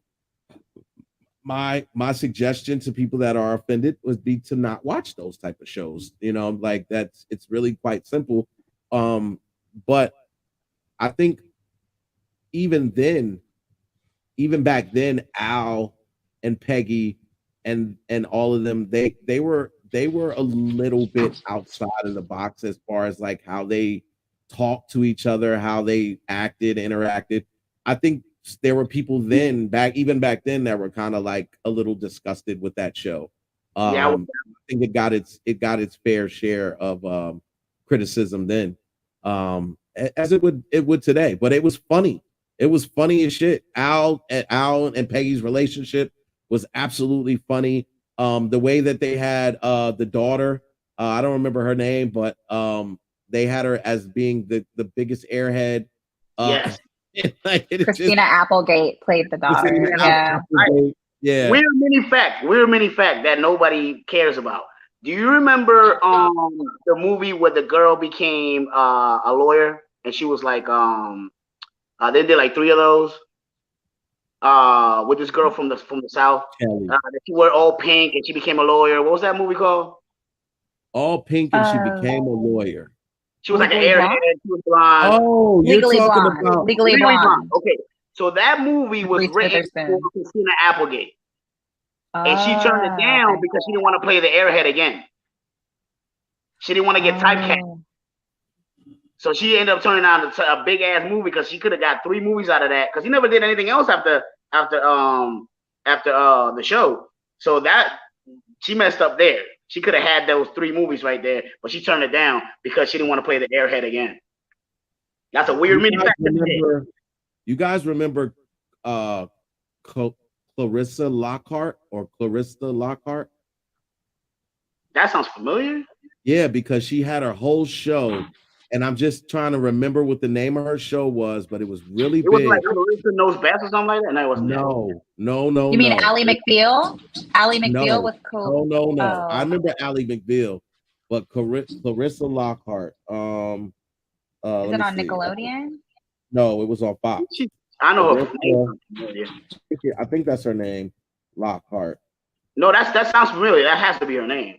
My suggestion to people that are offended would be to not watch those type of shows. Like it's really quite simple. But I think even back then, Al and Peggy and all of them, they were a little bit outside of the box as far as like how they talked to each other, how they interacted. I think there were people back then that were kind of like a little disgusted with that show. I think it got its fair share of criticism then, as it would today. But it was funny. It was funny as shit. Al and Peggy's relationship was absolutely funny. The way that they had the daughter, I don't remember her name, but they had her as being the biggest airhead. Yes. Christina Applegate played the daughter. Yeah. Weird mini fact that nobody cares about. Do you remember the movie where the girl became a lawyer and she was like they did like 3 of those with this girl from the South. That she wore all pink and she became a lawyer. What was that movie called? All Pink and she became a lawyer. She was like an airhead. She was blonde. Oh, you're Legally talking Blonde. about Legally Blonde. Okay, so that movie was written for Christina Applegate, and she turned it down because she didn't want to play the airhead again. She didn't want to get typecast. So she ended up turning down a big ass movie because she could have got 3 movies out of that because he never did anything else after the show. So that she messed up there. She could have had those 3 movies right there, but she turned it down because she didn't want to play the airhead again. That's a weird mini fact. You guys remember Clarissa Lockhart or Clarissa Lockhart? That sounds familiar. Yeah, because she had her whole show and I'm just trying to remember what the name of her show was, but it was really It was big. like Clarissa Knows Best or something like that. No, it wasn't. No. You mean Ally McBeal? Ally McBeal was cool. No. Oh. I remember Ally McBeal, but Clarissa Lockhart. Is it on Nickelodeon? No, it was on Fox. I know her name. I think that's her name, Lockhart. No, that sounds familiar. That has to be her name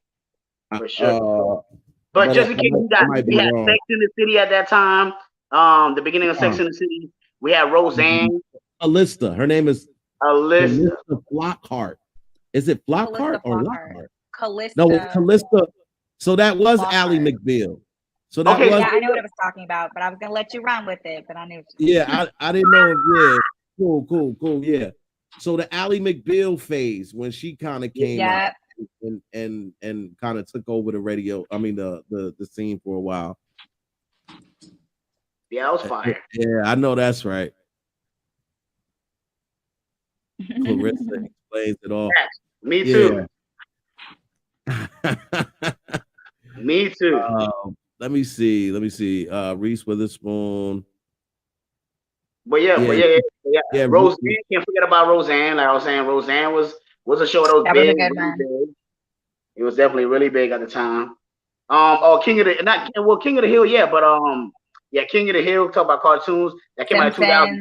for sure. But just in case we had Sex in the City at that time. The beginning of Sex in the City. We had Roseanne. Alyssa. Her name is Alyssa Flockhart. Is it Flockhart or Lockhart? Callista. No, it's Callista. So that was Ally McBeal. So that was. Yeah, I know what I was talking about, but I was gonna let you run with it. But I knew. Yeah, I didn't know. Yeah, cool. Yeah. So the Ally McBeal phase when she kind of came out and kind of took over the radio. I mean the scene for a while. Yeah, I was fire. Yeah, I know that's right. Clarissa explains it all. Yes, me too. Me too. Let me see. Reese Witherspoon. But yeah. Roseanne, can't forget about Roseanne. Like I was saying, Roseanne was a show that was big. Was a good one. Big. It was definitely really big at the time. King of the Hill, yeah, but King of the Hill. Talk about cartoons that came out in 2000.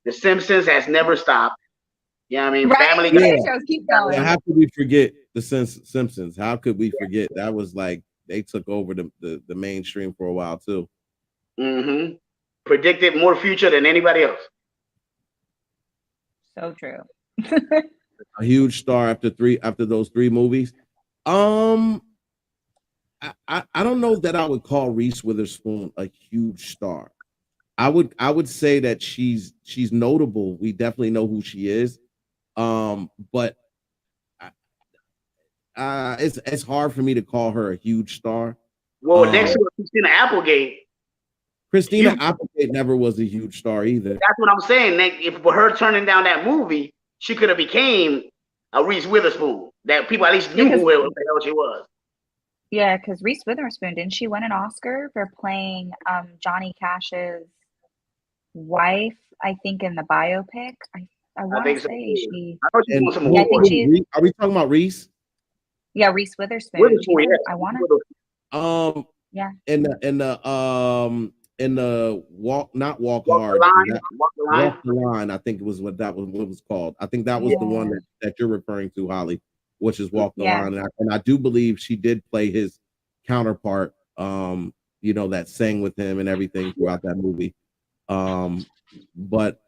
The Simpsons has never stopped. You know what I mean? Right? Family Guy. Shows keep going. How could we forget the Simpsons? How could we forget? That was like they took over the mainstream for a while too. Mm-hmm. Predicted more future than anybody else. So true. A huge star after those three movies. I don't know that I would call Reese Witherspoon a huge star. I would say that she's notable. We definitely know who she is. But it's hard for me to call her a huge star. Well, next to Christina Applegate. Christina Applegate never was a huge star either. That's what I'm saying. If for her turning down that movie, she could have became a Reese Witherspoon. That people at least knew who the hell she was. Yeah, because Reese Witherspoon, didn't she win an Oscar for playing Johnny Cash's wife? I think in the biopic. I want to say she. Are we talking about Reese? Yeah, Reese Witherspoon. I want to. Yeah. In the Walk the Line. I think it was what was called. I think that was the one that you're referring to, Holly, which is Walk the Line, and I do believe she did play his counterpart. That sang with him and everything throughout that movie. But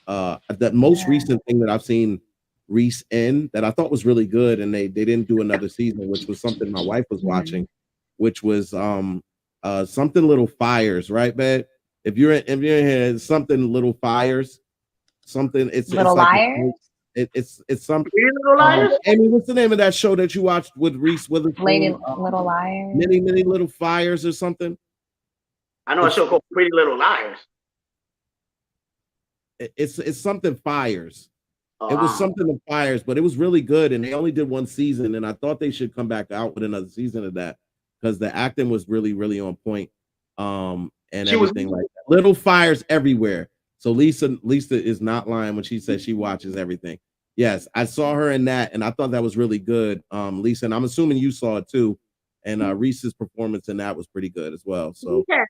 the most recent thing that I've seen Reese in that I thought was really good, and they didn't do another season, which was something my wife was watching, which was something Little Fires, right, babe? If you're in here, something Little Fires, something it's Little Liars. It's something. Little Liars. Amy, what's the name of that show that you watched with Reese Witherspoon? Little Liars. Many Little Fires or something. I know a show called Pretty Little Liars. It's something Fires. It was something of Fires, but it was really good, and they only did one season, and I thought they should come back out with another season of that because the acting was really, really on point. And everything like that. Little Fires everywhere. So Lisa is not lying when she says she watches everything. Yes, I saw her in that, and I thought that was really good. Lisa, and I'm assuming you saw it too. And Reese's performance in that was pretty good as well. So okay.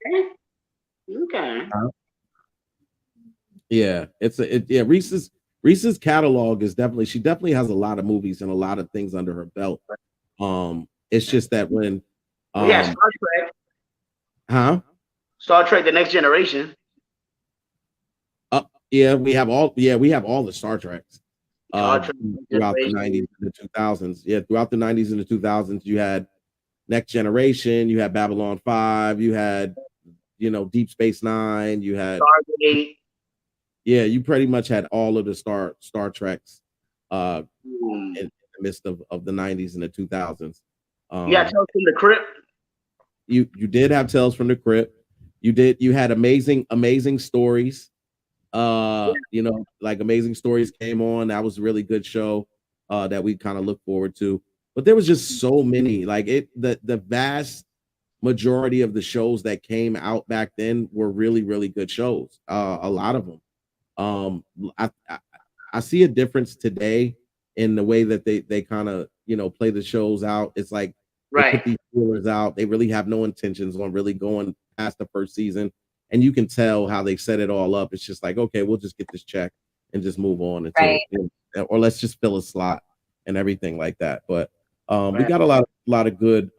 Reese's catalog is she definitely has a lot of movies and a lot of things under her belt. It's just that when Star Trek. Star Trek: The Next Generation. We have all the Star Treks. Throughout the 90s and the 2000s. Yeah, throughout the 90s and the 2000s, you had Next Generation, you had Babylon 5, you had Deep Space Nine, you had Stargate. Yeah, you pretty much had all of the Star Treks in the midst of the 90s and the 2000s. You had Tales from the Crypt. You did have Tales from the Crypt. You had amazing stories. Like Amazing Stories came on. That was a really good show that we kind of look forward to. But there was just so many, like the vast majority of the shows that came out back then were really, really good shows. A lot of them. I see a difference today in the way that they kind of play the shows out. It's like they put these feelers out. They really have no intentions on really going past the first season, and you can tell how they set it all up. It's just like, okay, we'll just get this check and just move on until, or let's just fill a slot and everything like that. But we got a lot of good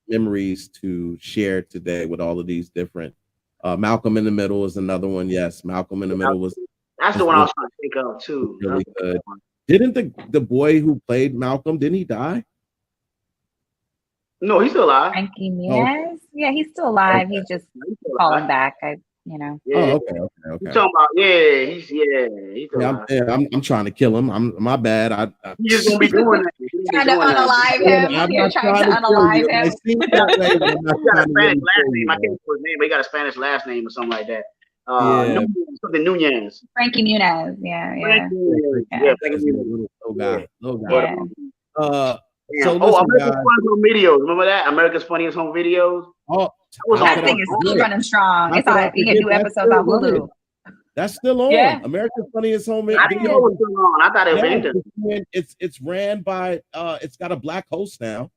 memories to share today with all of these different. Malcolm in the Middle is another one. Yes, Malcolm in the Middle was. That's the one I was trying to think of too. Really good. Didn't the boy who played Malcolm, didn't he die? No, he's still alive. Frankie Muniz? Yeah, he's still alive. He's just calling back. Yeah. Oh, okay. You're talking about he's alive. I'm trying to kill him. My bad. He's just gonna be doing that. Trying to unalive him. You're trying to unalive him. He got a Spanish last name. I can't remember his name, but he got a Spanish last name or something like that. Something Nunez. Frankie Muniz. Yeah. Frankie Muniz. No guy. So America's Funniest Home Videos. Remember that? America's Funniest Home Videos. Oh, that thing is still running strong. It's on. You can do episodes on Hulu. That's still on. Yeah. America's Funniest Home Videos. I didn't know it was still on. I thought it ended. It's ran by. It's got a black host now.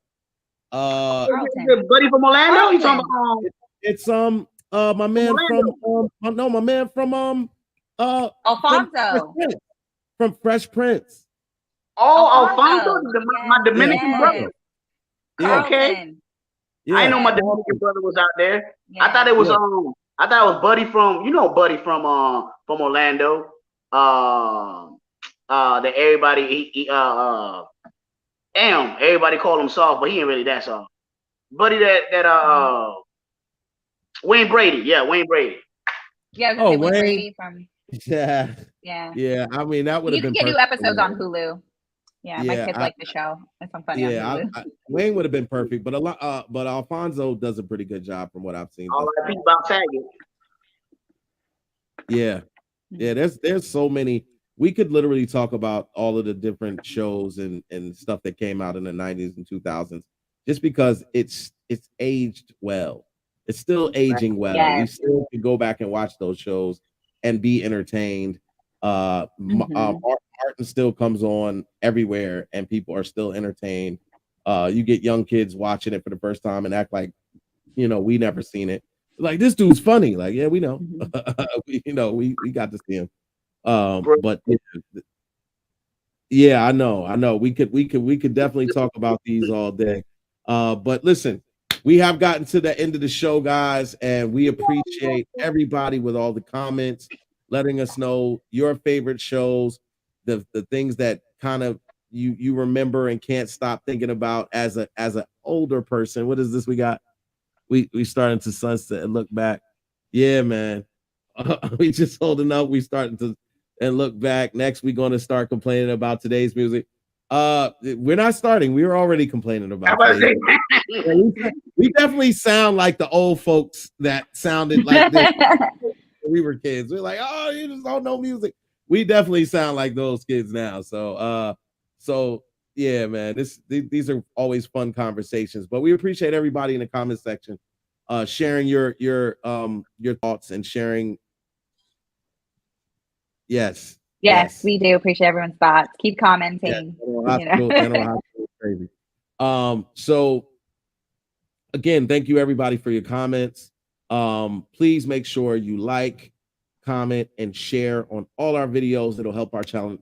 The buddy from Orlando. You talking about? It's my man from Alfonso from Fresh Prince. Oh, Alfonso, my Dominican brother. Yeah. Okay. Yeah. I know my Dominican brother was out there. Yeah. I thought it was Buddy from Buddy from Orlando. That everybody everybody called him soft, but he ain't really that soft. Buddy that Wayne Brady. Yeah, Wayne Brady. Yeah, Wayne Brady from Yeah. I mean, that would have been. You can do episodes on Hulu. Yeah, my kids like the show. It's some funny. Yeah, Wayne would have been perfect, but but Alfonso does a pretty good job from what I've seen. All I think about tagging. Yeah. There's so many. We could literally talk about all of the different shows and stuff that came out in the 90s and 2000s, just because it's aged well. It's still aging well. Yes. We still can go back and watch those shows and be entertained. Martin still comes on everywhere and people are still entertained. You get young kids watching it for the first time and act like we never seen it. Like, this dude's funny. Like, yeah, we know. we got to see him. But yeah, I know. We could definitely talk about these all day. But listen, we have gotten to the end of the show, guys, and we appreciate everybody with all the comments, letting us know your favorite shows, the things that kind of you remember and can't stop thinking about as an older person. What is this we got? We starting to sunset and look back. Yeah, man. We just holding up. We starting to and look back. Next, we're going to start complaining about today's music. We're not starting. We were already complaining about it. We definitely sound like the old folks that sounded like this when we were kids. We're like, oh, you just don't know music. We definitely sound like those kids now. So yeah, man, these are always fun conversations. But we appreciate everybody in the comment section sharing your thoughts and sharing. Yes, we do appreciate everyone's thoughts. Keep commenting. Crazy. So again, thank you everybody for your comments. Please make sure you like, comment, and share on all our videos. It'll help our channel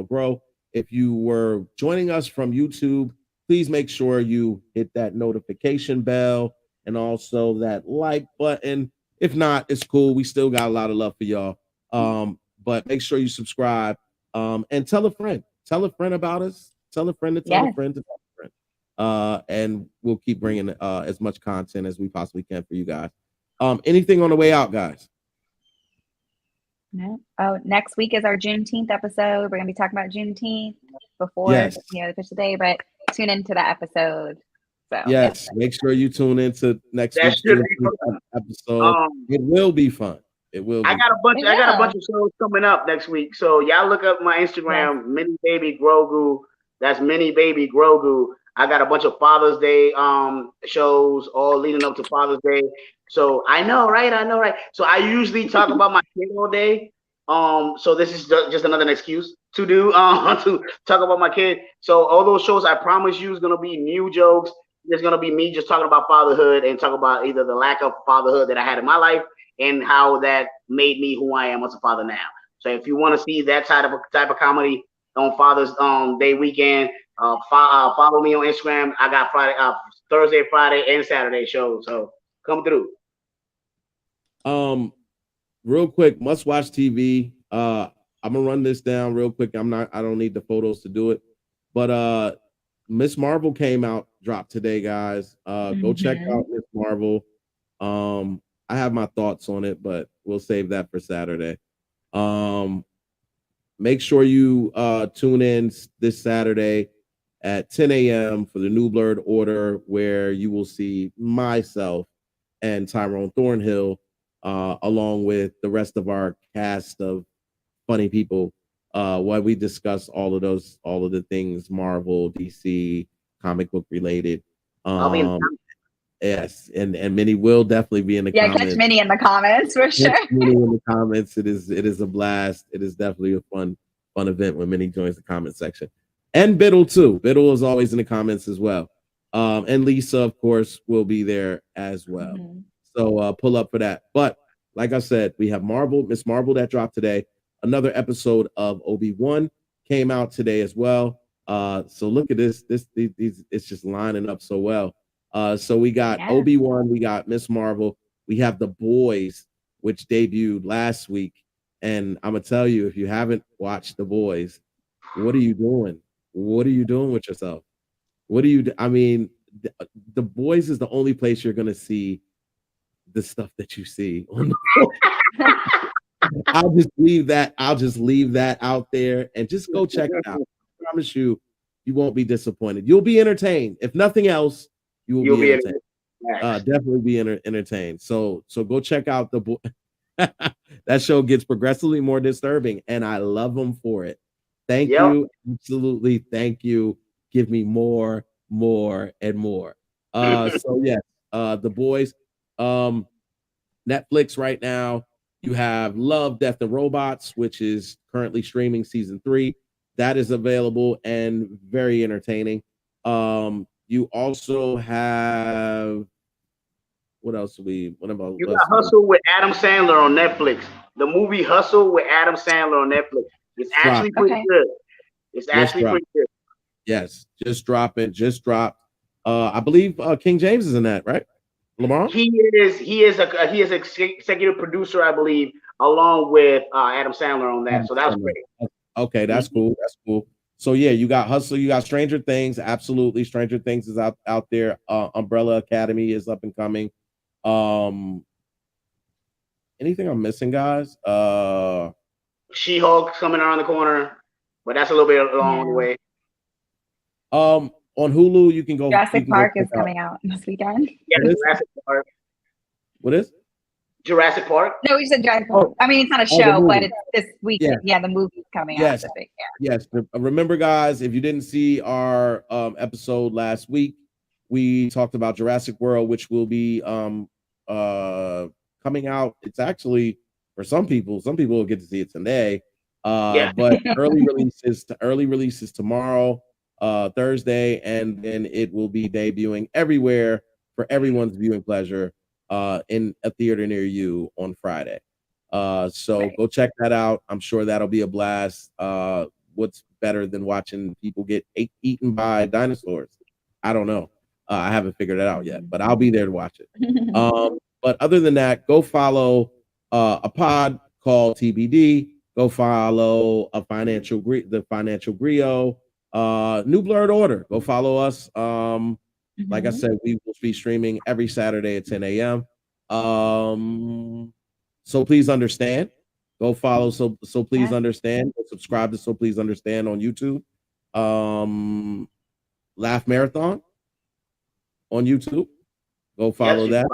grow. If you were joining us from YouTube, please make sure you hit that notification bell and also that like button. If not, it's cool. We still got a lot of love for y'all. But make sure you subscribe and tell a friend. Tell a friend about us. Tell a friend to tell a friend to tell a friend. And we'll keep bringing as much content as we possibly can for you guys. Anything on the way out, guys? No. Oh, next week is our Juneteenth episode. We're gonna be talking about Juneteenth before the official day, but tune into that episode. So make sure you tune into next week's episode. It will be fun. It will. I got a bunch of shows coming up next week. So y'all look up my Instagram, Mini Baby Grogu. That's Mini Baby Grogu. I got a bunch of Father's Day shows all leading up to Father's Day. So I know, right? I know, right? So I usually talk about my kid all day. So this is just another excuse to do to talk about my kid. So all those shows, I promise you, is gonna be new jokes. There's gonna be me just talking about fatherhood and talk about either the lack of fatherhood that I had in my life and how that made me who I am as a father now. So if you want to see that type of comedy on Father's Day weekend, follow me on Instagram. I got Thursday, Friday, and Saturday shows. So come through. Real quick, must watch TV. I'm gonna run this down real quick. I don't need the photos to do it, but Miss Marvel dropped today, guys. Go check out Miss Marvel. I have my thoughts on it, but we'll save that for Saturday. Make sure you tune in this Saturday at 10 a.m. for the New Blurred Order, where you will see myself and Tyrone Thornhill, along with the rest of our cast of funny people, while we discuss all of the things Marvel, DC, comic book related. Yes, and Minnie will definitely be in the comments. Catch Minnie in the comments for sure. Minnie in the comments. It is a blast. It is definitely a fun event when Minnie joins the comment section. And Biddle too. Biddle is always in the comments as well. And Lisa, of course, will be there as well. So pull up for that. But like I said, we have Miss Marvel that dropped today. Another episode of Obi-Wan came out today as well. So look at this. It's just lining up so well. So we got Obi-Wan, we got Miss Marvel, we have The Boys, which debuted last week. And I'm gonna tell you, if you haven't watched The Boys, what are you doing? What are you doing with yourself? I mean, The Boys is the only place you're gonna see the stuff that you see on the I'll just leave that out there and just go check it out. I promise you, you won't be disappointed. You'll be entertained. If nothing else, you'll be entertained. Definitely be entertained. So go check out The Boy. That show gets progressively more disturbing, and I love them for it. Thank you. Absolutely. Thank you. Give me more, and more. So yes, The Boys. Netflix right now, you have Love, Death, and Robots, which is currently streaming season 3. That is available and very entertaining. You also have what else? You got Hustle with Adam Sandler on Netflix. The movie Hustle with Adam Sandler on Netflix. It's actually pretty good. It's actually pretty good. Yes, just dropped. I believe King James is in that, right? Lamar? He is executive producer, I believe, along with Adam Sandler on that. So that's great. Okay, that's cool. That's cool. So yeah, you got Hustle, you got Stranger Things. Absolutely, Stranger Things is out there. Umbrella Academy is up and coming. Anything I'm missing, guys? She-Hulk coming around the corner, but that's a little bit along the way. On Hulu, you can go. Jurassic Park is coming out this weekend. Yeah, Jurassic Park. What is? Jurassic Park? No, we said Jurassic Park. I mean, it's not a show, but it's this weekend. Yeah, the movie's coming out. Yes. Remember, guys, if you didn't see our episode last week, we talked about Jurassic World, which will be coming out. It's actually for some people will get to see it today. But early releases tomorrow, Thursday, and then it will be debuting everywhere for everyone's viewing pleasure in a theater near you on Friday. So go check that out. I'm sure that'll be a blast. What's better than watching people get eaten by dinosaurs? I don't know. I haven't figured it out yet, but I'll be there to watch it. But other than that, go follow a pod called TBD. Go follow the Financial Griot, New Blurred Order. Go follow us. Like I said, we will be streaming every Saturday at 10 a.m. So please understand. Go follow. So please understand. Go subscribe to So Please Understand on YouTube. Laugh Marathon on YouTube. Go follow that.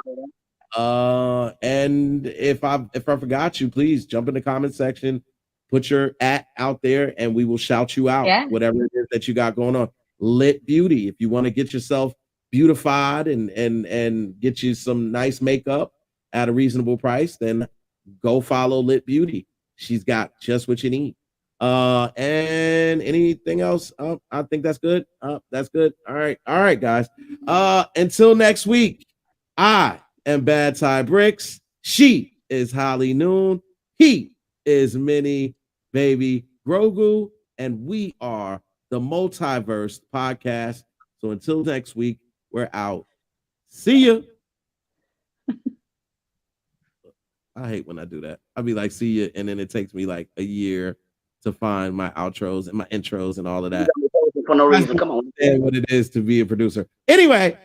And if I forgot you, please jump in the comment section, put your @ out there, and we will shout you out. Whatever it is that you got going on. Lit Beauty. If you want to get yourself beautified and get you some nice makeup at a reasonable price, then go follow Lit Beauty. She's got just what you need. And anything else? I think that's good. That's good. All right, guys. Until next week, I am Bad Ty Bricks. She is Holly Noon. He is Mini Baby Grogu, and we are the MulTYversed podcast. So until next week, we're out. See ya. I hate when I do that. I'll be like, see ya, and then it takes me like a year to find my outros and my intros and all of that. For no reason. Come on. And what it is to be a producer. Anyway.